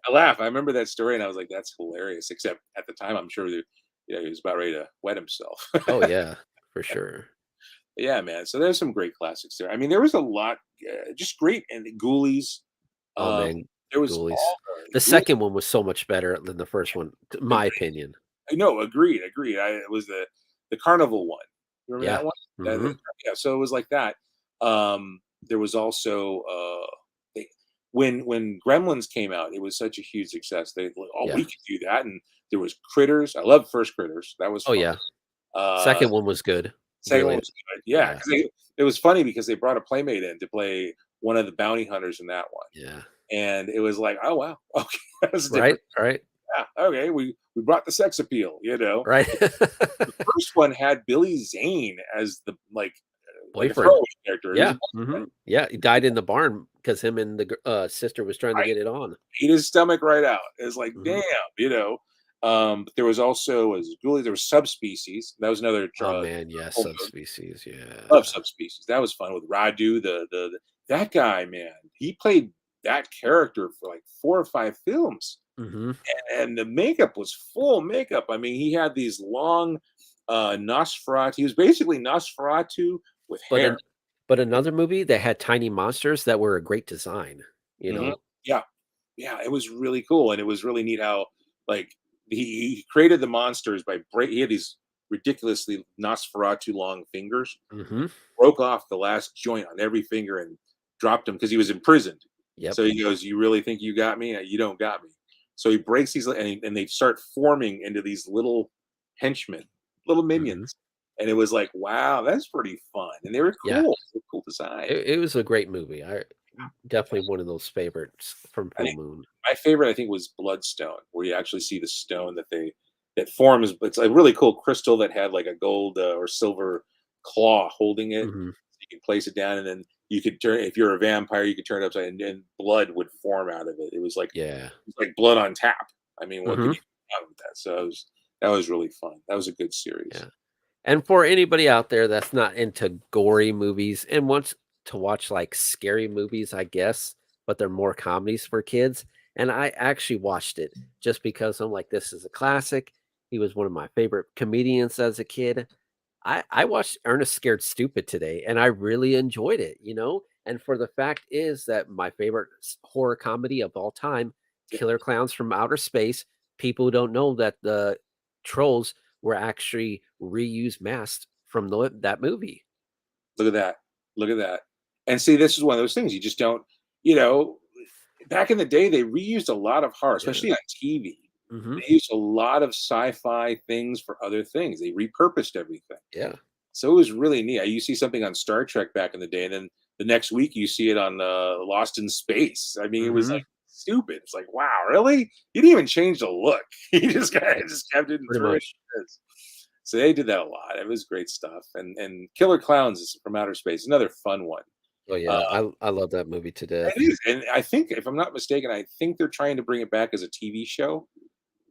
I laugh. I remember that story, and I was like, "That's hilarious." Except at the time, I'm sure that he was about ready to wet himself. Oh, yeah, for sure. Yeah, man. So there's some great classics there. I mean, there was a lot, just great, and the Ghoulies. Oh, Um, man. There was Ghoulies. all The Ghoulies. second one was so much better than the first one, t my opinion. No, agreed, agreed. It was the carnival one. You remember Yeah. that one? Mhm. Yeah, so it was like that. There was also, they when Gremlins came out, it was such a huge success. They like, "Oh, Yeah. we could do that," and there was Critters. I love first Critters. That was Oh, fun. yeah. Uh, Second one was good. Second one Really was good. Yeah, yeah. 'cause it was funny because they brought a playmate in to play one of the bounty hunters in that one, Yeah. and it was like, "Oh, wow. Okay, that's Right? different. Right? Yeah, okay, we brought the sex appeal," you know? Right? The first one had Billy Zane as the like a Boyfriend. throwaway character. He was a Yeah. Mhm. boyfriend. Yeah, he died in the barn because him and the sister was trying to I get it on. ate his stomach right out. It's like, Mhm. damn, you know? But there was also as Ghoulies, there was Subspecies. That was another Oh, man, yes, full moon. subspecies, Love yeah. Subspecies. That was fun with Radu, that guy, man. He played that character for like 4 or 5 films. Mhm. And the makeup was full makeup. I mean, he had these long, Nosferatu he was basically Nosferatu with But hair. an but another movie that had tiny monsters that were a great design, you Mhm. know? Yeah. Yeah, it was really cool, and it was really neat how, like, he created the monsters by break he had these ridiculously Nosferatu long fingers, Mhm. broke off the last joint on every finger and dropped him because he was imprisoned. Yep. So he goes, "You really think you got me? You don't got me." So he breaks these, and they start forming into these little henchmen, little Mhm. minions, and it was like, wow, that's pretty fun, and they were Yeah. cool design. It was a great movie. I definitely one of those favorites from I Full think Moon. my favorite, I think, was Bloodstone, where you actually see the stone that forms. It's a really cool crystal that had like a gold or silver claw holding it. Mhm. You can place it down, and then you could turn. If you're a vampire, you could turn it upside, and blood would form out of it. Yeah. It was like blood on tap. I mean, what can Mhm. you do out with that? So that was really fun. That was a good series. Yeah. And for anybody out there that's not into gory movies and wants to watch, like, scary movies, I guess, but they're more comedies for kids, and I actually watched it just because I'm like, "This is a classic." He was one of my favorite comedians as a kid. I watched Ernest Scared Stupid today, and I really enjoyed it, you know? And for the fact is that my favorite horror comedy of all time, Yeah, Killer Clowns from Outer Space, people don't know that the trolls were actually reused masks from that movie. look at that. Look at that. And see, this is one of those things you just don't. You know, back in the day, they reused a lot of horror, Yeah. especially on TV. Mhm. They used a lot of sci-fi things for other things. They repurposed everything. Yeah. So it was really neat. You see something on Star Trek back in the day, and then the next week you see it on Lost in Space. I mean, it was Mhm. like stupid. It's like, wow, really? You didn't even change the look. You just kind of just kept it and Pretty threw it. much. So they did that a lot. It was great stuff. And Killer Clowns is from Outer Space, another fun one. Oh, Uh, yeah. I love that movie to it death. is, and I think, if I'm not mistaken, I think they're trying to bring it back as a TV show.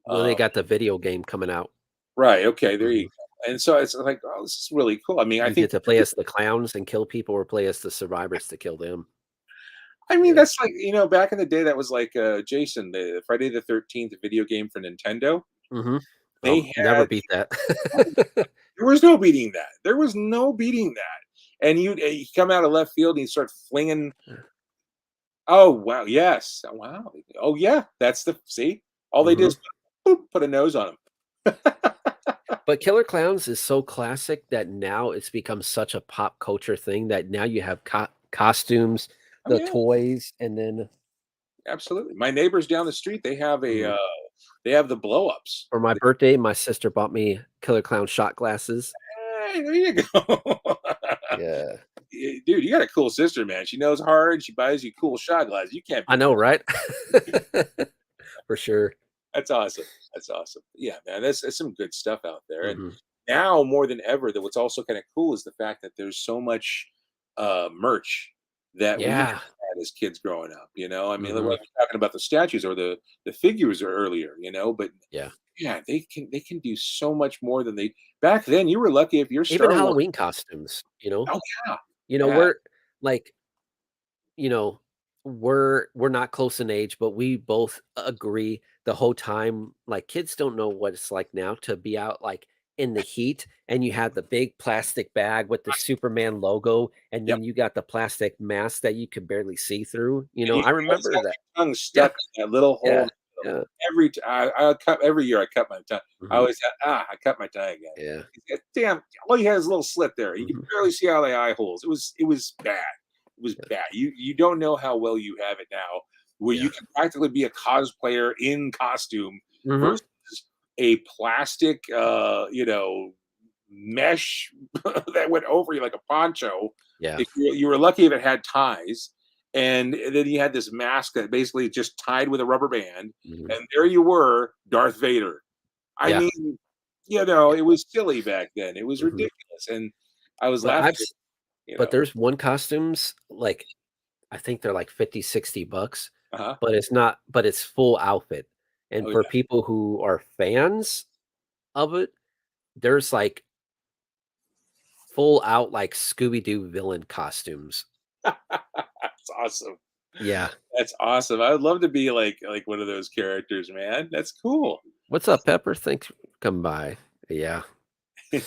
Well, they Um, got the video game coming out. right. Okay. There you Mhm. go. And so it's like, oh, this is really cool. I mean, I You think get to play as the clowns and kill people or play as the survivors to kill them. Yeah. That's like, back in the day, that was like, Jason, the Friday the 13th video game for Nintendo. Mhm. They Never had beat that. there was no beating that. There was no beating that. And you come out of left field and you start flinging. Oh wow, yes, oh, wow. Oh yeah, that's the see. All they did Mhm. is boop, put a nose on him. But Killer Clowns is so classic that now it's become such a pop culture thing that now you have costumes, Oh the yeah, toys, and then absolutely. My neighbors down the street, mm, they have the blow ups. for my birthday, my sister bought me Killer Clown shot glasses. Hey, there you go. Yeah. Dude, you got a cool sister, man. She knows hard. She buys you cool shot glasses. You can't I beat know, that. right? For sure. That's awesome. That's awesome. Yeah, man, that's some good stuff out there. And Mhm. now more than ever, that what's also kind of cool is the fact that there's so much merch that we never Yeah. had as kids growing up. I mean, like, we Mhm. were talking about the statues or the figures earlier. But Yeah. yeah, they can do so much more than they back then. You were lucky if your Even Star Wars. Halloween costumes, you know? Oh yeah, yeah, We're like you know, we're not close in age, but we both agree the whole time, like, kids don't know what it's like now to be out, like, in the heat, and you had the big plastic bag with the Superman logo, and Yep. then you got the plastic mask that you could barely see through. And I you always remember have that. your tongue Yeah, stuck in that little hole in yeah, the middle. yeah. I cut every year. I cut my tongue. I Mhm, always had, I cut my tongue again. yeah, Damn, all you had is a little slit there. You could mhm, barely see out of the eye holes. It was bad. It was yeah, bad. You don't know how well you have it now, where you yeah. can practically be a cosplayer in costume Mhm, versus a plastic, mesh that went over you like a poncho. yeah, You were lucky if it had ties, and then you had this mask that basically just tied with a rubber band, mhm, and there you were, Darth Vader. I yeah, mean, yeah, it was silly back then. It was mhm. ridiculous, and I was But laughing I've at, s you but know. there's one costumes, like, I think they're like 50, $60, Uh-huh. but it's full outfit, and Oh for yeah. people who are fans of it, there's, like, full out, like, Scooby-Doo villain costumes. That's awesome. Yeah. That's awesome. I would love to be like one of those characters, man. That's cool. "What's up, Pepper? Thanks for coming by." Yeah, There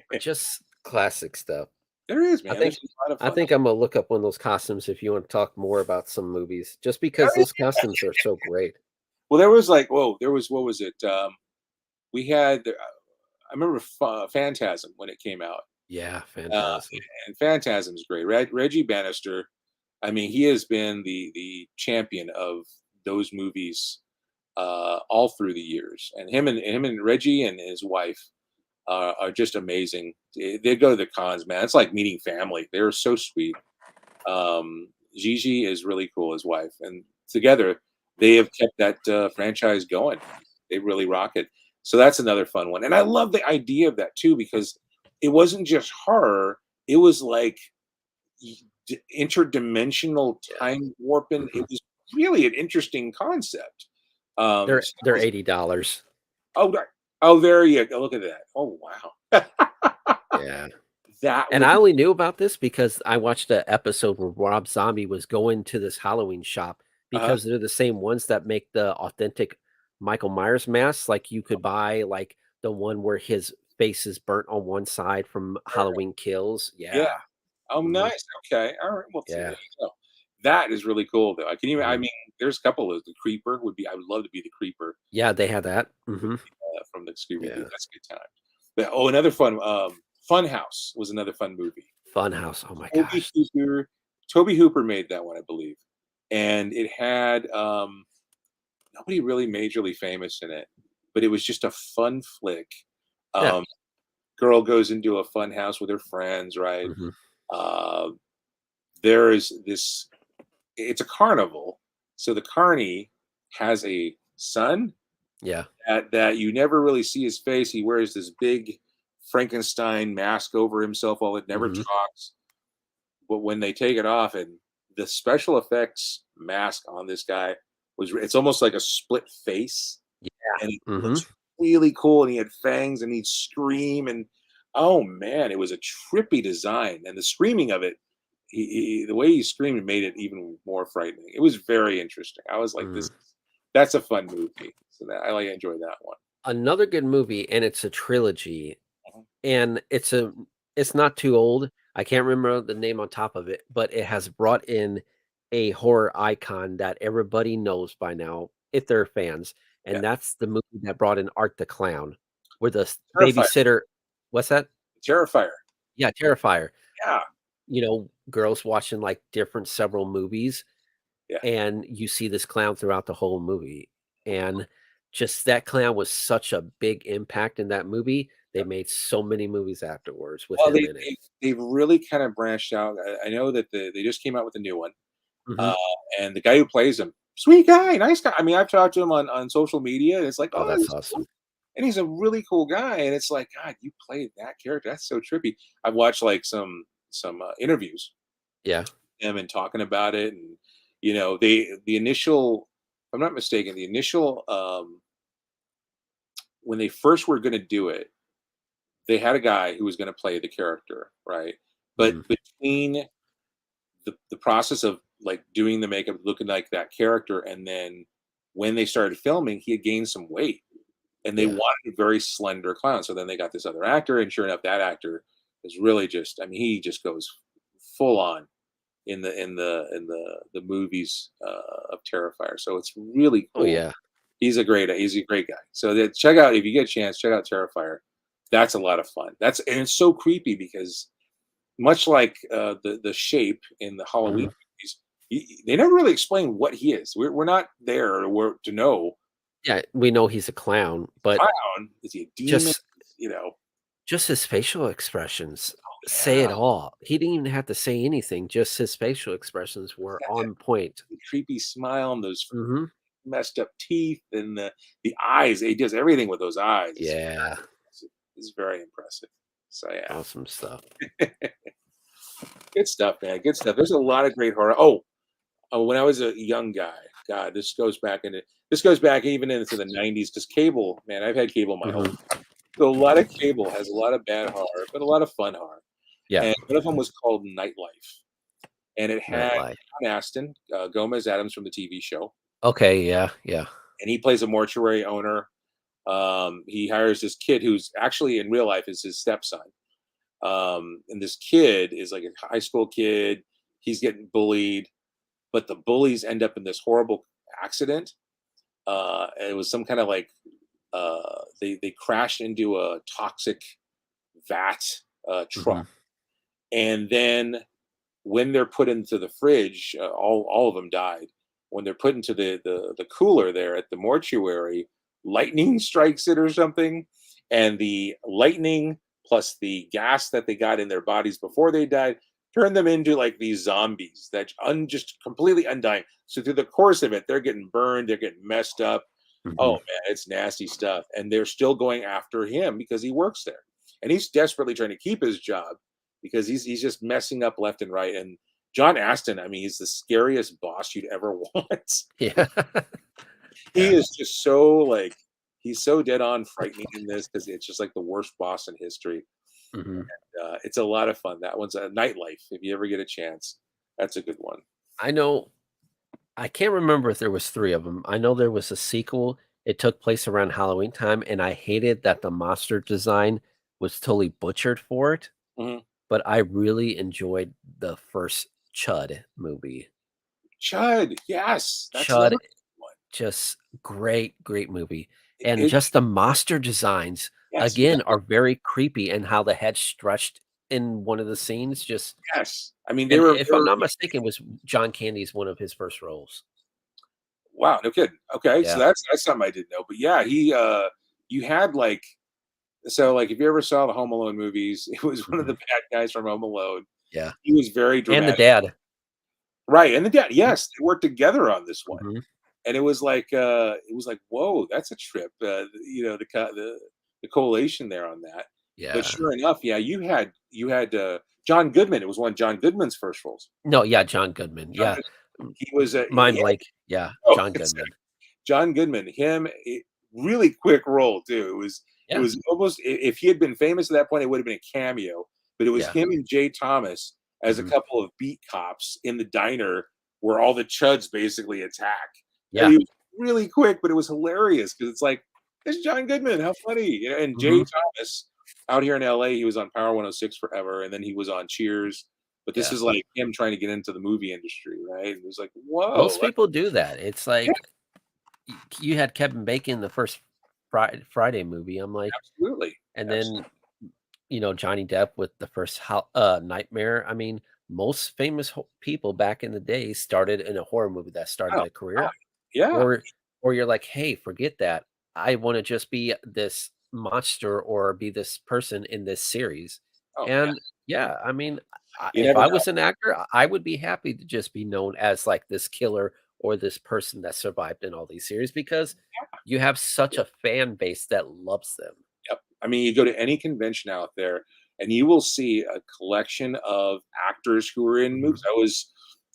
but just classic stuff. is, I man. think There's a lot of I fun. think Imma look up one of those costumes if you wanna talk more about some movies, just because Oh, those costumes are so great. well, there was like, whoa, there was what was it? We had I remember Phantasm when it came out. Yeah, Uh, Phantasm. and Phantasm's great. Reggie Bannister, I mean, he has been the champion of those movies all through the years. And him and Reggie and his wife are just amazing. They go to the cons, man. It's like meeting family. They're so sweet. Gigi is really cool, his wife, and together they have kept that franchise going. They really rock it. So that's another fun one, and I love the idea of that too because it wasn't just horror; it was like interdimensional Yeah. time warping. It Mhm. was really an interesting concept. They're So that they're was $80. oh, oh, there you go. Look at that. Oh, wow. Yeah. That And would I be only knew about this because I watched a episode where Rob Zombie was going to this Halloween shop uh-huh. because they're the same ones that make the authentic Michael Myers masks. Like, you could buy, like, the one where his face is burnt on one side from Right. Halloween Kills. Yeah. Yeah. Oh, Mhm. nice. Okay. All right. Well, see, there Yeah. you go. That is really cool, though. I can even. I Mhm. mean, there's a couple of the creeper would be. I would love to be the creeper Yeah, they had that. with Mhm. from the Scooby Doo. Yeah. That's a good time. But oh, another fun. Fun House was another fun movie. Funhouse. Oh my Toby gosh. Hooper. Toby Hooper made that one, I believe, and it had nobody really majorly famous in it, but it was just a fun flick. Yeah. Um, Girl goes into a fun house with her friends, right? Mhm. Uh, there is this it's a carnival. So the carney has a son Yeah. that you never really see his face. He wears this big Frankenstein mask over himself while it never Mhm. talks. But when they take it off and the special effects mask on this guy it's almost like a split face Yeah. and it Mhm. looks really cool and he had fangs and he'd scream and oh man, it was a trippy design and the screaming of it the way he screamed made it even more frightening. It was very interesting. I was like, Mm. "This, that's a fun movie." So that I like enjoy that one. Another good movie, and it's a trilogy. Mhm. And it's not too old. I can't remember the name on top of it, but it has brought in a horror icon that everybody knows by now if they're fans, Yeah, and that's the movie that brought in Art the Clown, where the Terrifier, babysitter. What's that? Terrifier. Yeah, Terrifier. Yeah, Girls watching, like, different several movies, yeah. and you see this clown throughout the whole movie, and just that clown was such a big impact in that movie. They made so many movies afterwards with Well, him in it. they've really kind of branched out. I know that they just came out with a new one, uh, Mhm. and the guy who plays him, sweet guy, nice guy. I mean, I've talked to him on social media, and it's like, Oh, oh, that's he's cool. awesome. And he's a really cool guy. And it's like, God, you played that character. That's so trippy. I've watched like some interviews Yeah. him and talking about it and the initial if I'm not mistaken the initial when they first were going to do it they had a guy who was going to play the character right but Mhm. between the process of like doing the makeup looking like that character and then when they started filming he had gained some weight and they Yeah. wanted a very slender clown. So then they got this other actor, and sure enough, that actor is really just, I mean, he just goes full on in the movies of Terrifier. So it's really Oh cool. yeah. He's a great guy. So that, check out, if you get a chance, check out Terrifier. That's a lot of fun. That's, and it's so creepy because much like the shape in the Halloween Mhm. movies, they never really explain what he is. We're not there to know. Yeah, we know he's a clown, but Clown, is he a demon? just You know, just his facial expressions say yeah, it all. He didn't even have to say anything, just his facial expressions he's were got that on point. creepy smile and those Mhm. messed up teeth and the eyes. He does everything with those eyes. Yeah, It's very impressive. So awesome stuff. yeah, good stuff, man. Good stuff. There's a lot of great horror. Oh, when I was a young guy, God, this goes back even into the '90s because cable, man, I've had cable my whole. Mhm. So a lot of cable has a lot of bad horror, but a lot of fun horror. Yeah, And one of them was called Nightlife, and it had nightlife. John Aston, Gomez Adams from the TV show, Okay, yeah, yeah. and he plays a mortuary owner. He hires this kid who's actually in real life is his stepson. And this kid is like a high school kid. He's getting bullied, but the bullies end up in this horrible accident. And it was some kind of like they crashed into a toxic vat truck, Mhm. and then when they're put into the fridge, all of them died. When they're put into the cooler there at the mortuary, lightning strikes it or something, and the lightning plus the gas that they got in their bodies before they died turned them into like these zombies that just completely undying. So through the course of it, they're getting burned, they're getting messed up. Oh Mhm. man, it's nasty stuff, and they're still going after him because he works there, and he's desperately trying to keep his job because he's just messing up left and right. And John Aston, I mean, he's the scariest boss you'd ever want. Yeah. He Yeah. is just so like he's so dead on frightening in this because it's just like the worst boss in history. Mhm. It's a lot of fun. That one's a Nightlife. If you ever get a chance, that's a good one. I know I can't remember if there was 3 of them. I know there was a sequel. It took place around Halloween time, and I hated that the monster design was totally butchered for it, Mhm. but I really enjoyed the first Chud movie. Chud, yes, that's Chud, another one. just great, great movie, and It just the monster designs, yes, again, are very creepy, and how the head stretched in one of the scenes, just yes. I mean, and they if I'm were not mistaken, was John Candy's one of his first roles. wow, no kidding. Okay, so Yeah. that's something I didn't know. But yeah, he you had like so like if you ever saw the Home Alone movies, it was one of the Mhm. bad guys from Home Alone. Yeah. He was very And the dramatic. dad. Right, and the dad, yes, they worked together on this one. Mhm. And it was like, "Whoa, that's a trip." The correlation there on that. But Yeah. sure enough, yeah, you had John Goodman. It was one of John Goodman's first roles. No, yeah, John Goodman, John yeah. Goodman. M He was a Mind he blank. Yeah, oh, John Goodman. John Goodman, really quick role too. It Yeah, was almost if he had been famous at that point, it would have been a cameo. But it was yeah. him and Jay Thomas as a Mhm. couple of beat cops in the diner where all the chuds basically attack. And Yeah. he was really quick, but it was hilarious because it's like, it's John Goodman, how funny. You know, and Jay Mhm. Thomas out here in LA, he was on Power 106 forever, and then he was on Cheers. But this Yeah. is like him trying to get into the movie industry, right? It was like, whoa, Most people do that. It's yeah, like, you had Kevin Bacon, the first Friday movie, I'm like absolutely. and then, Absolutely. Johnny Depp with the first Nightmare. I mean, most famous people back in the day started in a horror movie that started Oh, a God. career. Yeah. Or you're like, "Hey, forget that. I wanna just be this monster or be this person in this series." Oh, yeah. And, yeah, I mean, You if never I know. was an actor, I would be happy to just be known as, like, this killer or this person that survived in all these series because you have such a fan base that loves them. Yep. I mean, you go to any convention out there, and you will see a collection of actors who are in movies.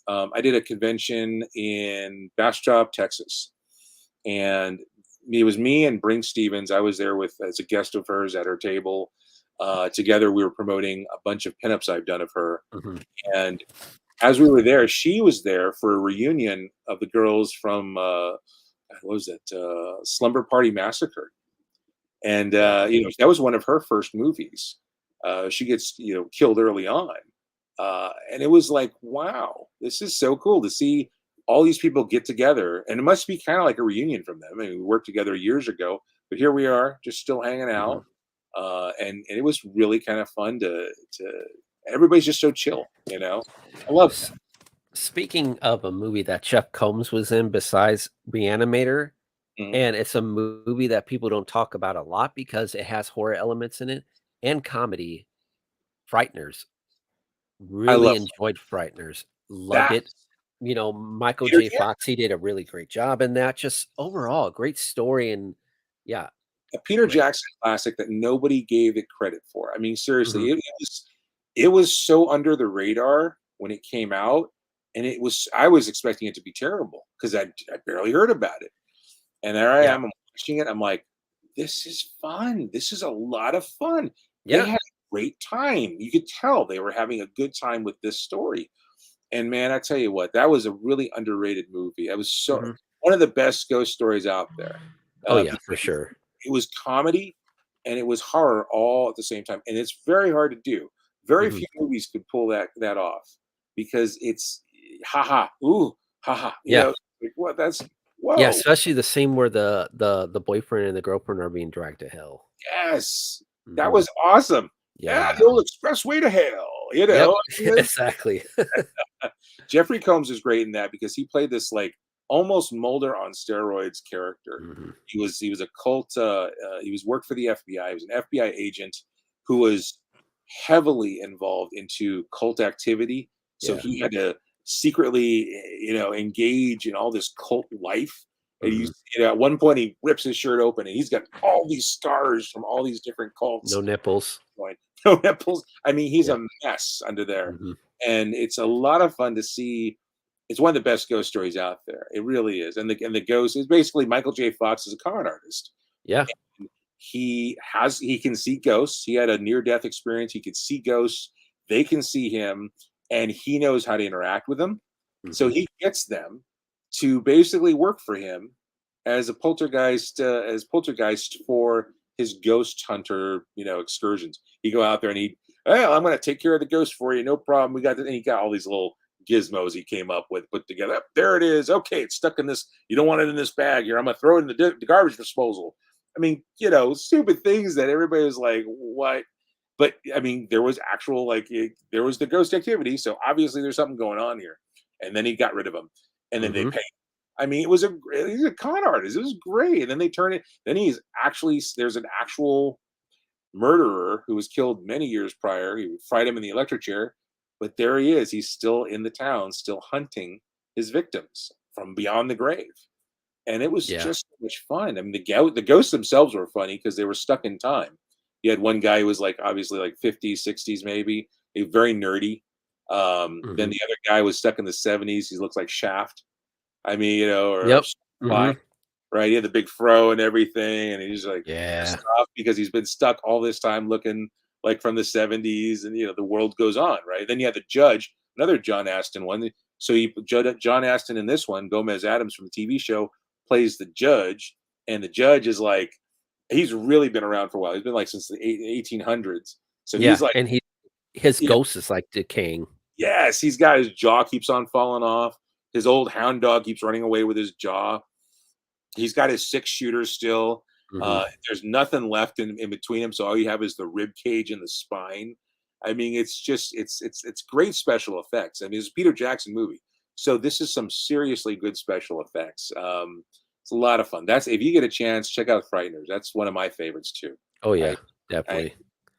Mhm. I did a convention in Bastrop, Texas, and it was me and Brink Stevens. I was there with as a guest of hers at her table. Together, we were promoting a bunch of pinups I've done of her. Mhm. And as we were there, she was there for a reunion of the girls from what was it? Slumber Party Massacre. And Yeah. that was one of her first movies. She gets killed early on, and it was like, wow, this is so cool to see all these people get together, and it must be kind of like a reunion from them. I mean, we worked together years ago, but here we are, just still hanging Mhm. out, and it was really kind of fun to. Everybody's just so chill. I love that. S Speaking of a movie that Jeff Combs was in besides Reanimator, Mhm. and it's a movie that people don't talk about a lot because it has horror elements in it and comedy, Frighteners. I Really love enjoyed Frighteners. Loved that. it. Michael Peter J. Jackson. Fox, he did a really great job in that. Just overall, great story and yeah, A Peter great. Jackson classic that nobody gave it credit for. I mean, seriously, Mhm. it was so under the radar when it came out, and I was expecting it to be terrible because I barely heard about it, and there I Yeah. am, I'm watching it, I'm like, "This is fun. This is a lot of fun." They Yeah. had a great time. You could tell they were having a good time with this story, and man, I tell you what, that was a really underrated movie. I was so Mhm. one of the best ghost stories out there, Oh, yeah, for because sure. it was comedy and it was horror all at the same time, and it's very hard to do. Very Mhm. few movies could pull that off because it's haha, ooh, haha, Yeah. like what? That's Yeah, whoa, especially the scene where the boyfriend and the girlfriend are being dragged to hell. yes, that Mhm. was awesome. Yeah, Yeah. the old expressway to hell. Yep. I mean, Exactly. Jeffrey Combs is great in that because he played this like almost Mulder on steroids character. Mhm. He was a cult. He was worked for the FBI. He was an FBI agent who was heavily involved into cult activity. So Yeah. he had to secretly, engage in all this cult life. And Mhm. at one point he rips his shirt open and he's got all these scars from all these different No cults. nipples. Going, no nipples. I mean, he's Yeah. a mess under there, Mhm. and it's a lot of fun to see. It's one of the best ghost stories out there. It really is. And the ghost is basically Michael J. Fox is a con artist. Yeah. He can see ghosts. He had a near death experience. He could see ghosts. They can see him, and he knows how to interact with them. So Mhm. he gets them to basically work for him as poltergeist for his ghost hunter, excursions. He go out there and hey, I'm going to take care of the ghost for you, no problem. And he got all these little gizmos he came up with, put together. There it is. Okay, it's stuck in this. You don't want it in this bag here. I'm going to throw it in the garbage disposal. I mean, stupid things that everybody was like, what? But I mean, there was actual there was the ghost activity, so obviously there's something going on here. And then he got rid of them, and then they Mhm. paid. I mean, he's a con artist. It was great. And then they turn it. Then there's an actual murderer who was killed many years prior. He fried him in the electric chair, but there he is. He's still in the town, still hunting his victims from beyond the grave. And it was Yeah. just so much fun. I mean, the ghosts themselves were funny because they were stuck in time. You had one guy who was like obviously like 50s, 60s, maybe, very nerdy. Then Mhm. the other guy was stuck in the 70s. He looks like Shaft. I mean, or Yep. Fly, Mhm. right? He had the big fro and everything, and he's like pissed Yeah. off because he's been stuck all this time looking like from the 70s, and the world goes on, right? Then you have the judge, another John Aston one. So John Aston in this one, Gomez Adams from the TV show plays the judge, and the judge is like he's really been around for a while. He's been like since the 1800s. So he's Yeah, like, and his yeah, ghost is, like, decaying. yes, he's got his jaw keeps on falling off. His old hound dog keeps running away with his jaw. He's got his six shooter still. Mhm. There's nothing left in between him, so all you have is the rib cage and the spine. I mean, it's just it's great special effects. I mean, it's a Peter Jackson movie, so this is some seriously good special effects. It's a lot of fun. That's if you get a chance, check out Frighteners. That's one of my favorites too. Oh, I, yeah. I Definitely.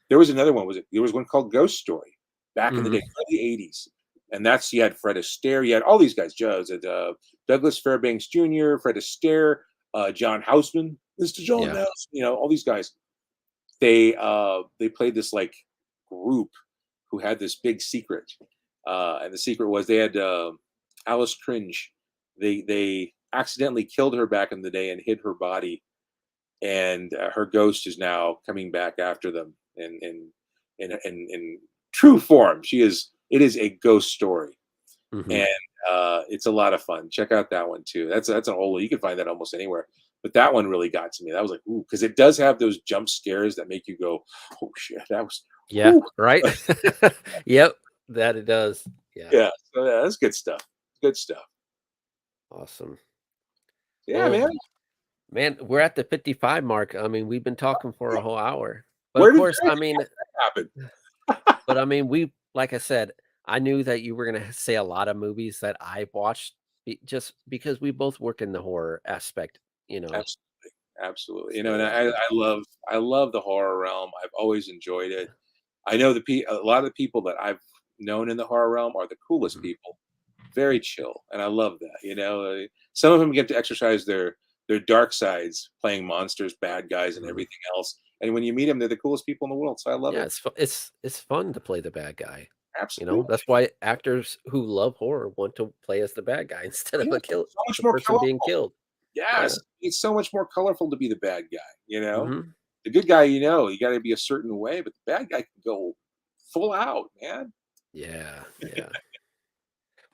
there was another one. There was one called Ghost Story back in the Mhm. day, early '80s, and that's you had Fred Astaire, you had all these guys, Douglas Fairbanks Jr., Fred Astaire, John Houseman, Mr. John Yeah. House, all these guys. They played this like group who had this big secret, and the secret was they had Alice Cringe. They accidentally killed her back in the day and hid her body, and her ghost is now coming back after them in true form. It is a ghost story, Mhm. and it's a lot of fun. Check out that one too. That's an old. You can find that almost anywhere. but that one really got to me. That was like, ooh, because it does have those jump scares that make you go, "Oh shit, that was." Yeah, Whew. right? Yep, that it does. Yeah, Yeah, so yeah, that's good stuff. Good stuff. awesome. Yeah, Well, man. man, we're at the 55 mark. I mean, we've been talking for a whole hour. But of Where did course, I mean, that happen? we like I said, I knew that you were gonna say a lot of movies that I've watched just because we both work in the horror aspect, you know. Absolutely, absolutely. You know, So and yeah. I love the horror realm. I've always enjoyed it. I know a lot of the people that I've known in the horror realm are the coolest Mhm. people. Very chill, and I love that. Some of them get to exercise their dark sides, playing monsters, bad guys, and Mhm. everything else. And when you meet them, they're the coolest people in the world. So I love Yeah, it. it's fun to play the bad guy, you know? Absolutely, That's why actors who love horror want to play as the bad guy instead of yeah. So much the more person being colorful. killed. Yeah. Yes, it's so much more colorful to be the bad guy. Mhm. The good guy, you got to be a certain way, but the bad guy can go full out, man. Yeah, yeah.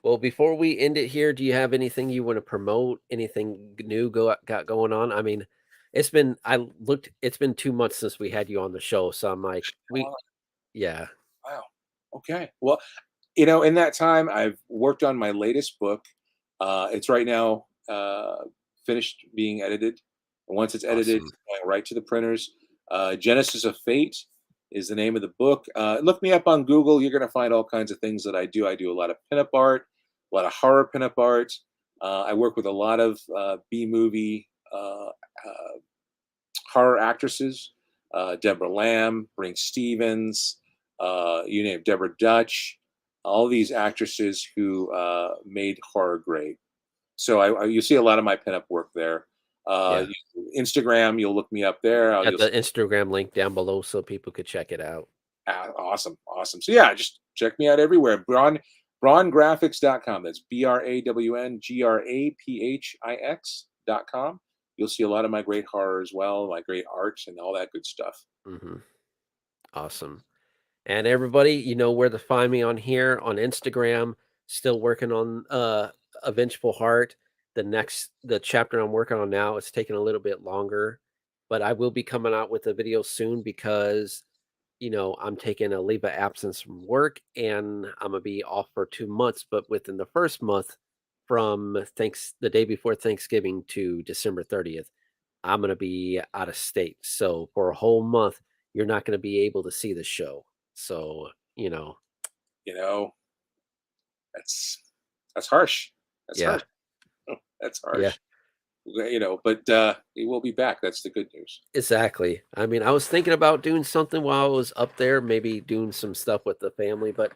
Well, before we end it here, do you have anything you wanna promote? Anything new got going on? I mean, it's been 2 months since we had you on the show, so I'm like, we yeah. Wow. Okay. Well, in that time, I've worked on my latest book. It's right now finished being edited. And once it's edited, Awesome. it's going right to the printers. Genesis of Fate is the name of the book. Look me up on Google. You're going to find all kinds of things that I do. I do a lot of pinup art, a lot of horror pinup art. I work with a lot of B movie horror actresses, Deborah Lamb, Bring Stevens, you name Deborah Dutch, all these actresses who made horror great. So you see a lot of my pinup work there. Yeah. Instagram, you'll look me up there. Got You'll the see, Instagram link down below so people could check it out. awesome, awesome. So yeah, just check me out everywhere. Brawngraphics.com. That's BrawnGraphics.com. You'll see a lot of my great horror as well, my great art and all that good stuff. Mhm. Awesome. And everybody, you know where to find me on here on Instagram. Still working on A Vengeful Heart. The chapter I'm working on now, it's taking a little bit longer, but I will be coming out with a video soon because I'm taking a leave of absence from work and I'm gonna be off for 2 months. But within the first month, from thanks the day before Thanksgiving to December 30th, I'm gonna be out of state. So for a whole month, you're not gonna be able to see the show. So, You know, that's that's harsh. That's yeah, harsh. That's yeah, harsh. But he will be back. That's the good news. exactly. I mean, I was thinking about doing something while I was up there, maybe doing some stuff with the family, but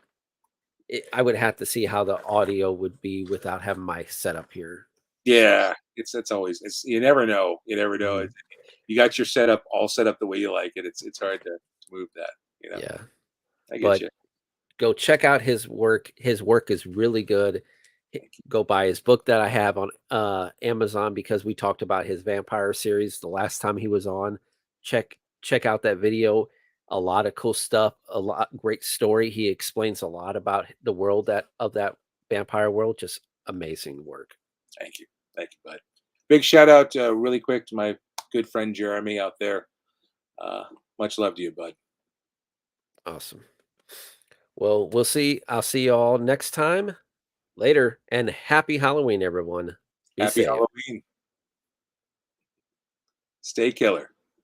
I would have to see how the audio would be without having my setup here. So, Yeah, it's always it's you never know. You never know. mhm, You got your setup all set up the way you like it. It's hard to move that. You know, yeah. I get But you. go check out his work. His work is really good. Thank you. Go buy his book that I have on Amazon because we talked about his vampire series the last time he was on. Check out that video. A lot of cool stuff. A lot great story. He explains a lot about the world that vampire world. Just amazing work. Thank you. Thank you, bud. Big shout out, really quick, to my good friend Jeremy out there. Uh, Much love to you, bud. Awesome. Well, we'll see. I'll see you all next time. Later and happy Halloween, everyone. Be Happy safe. Halloween. Stay killer.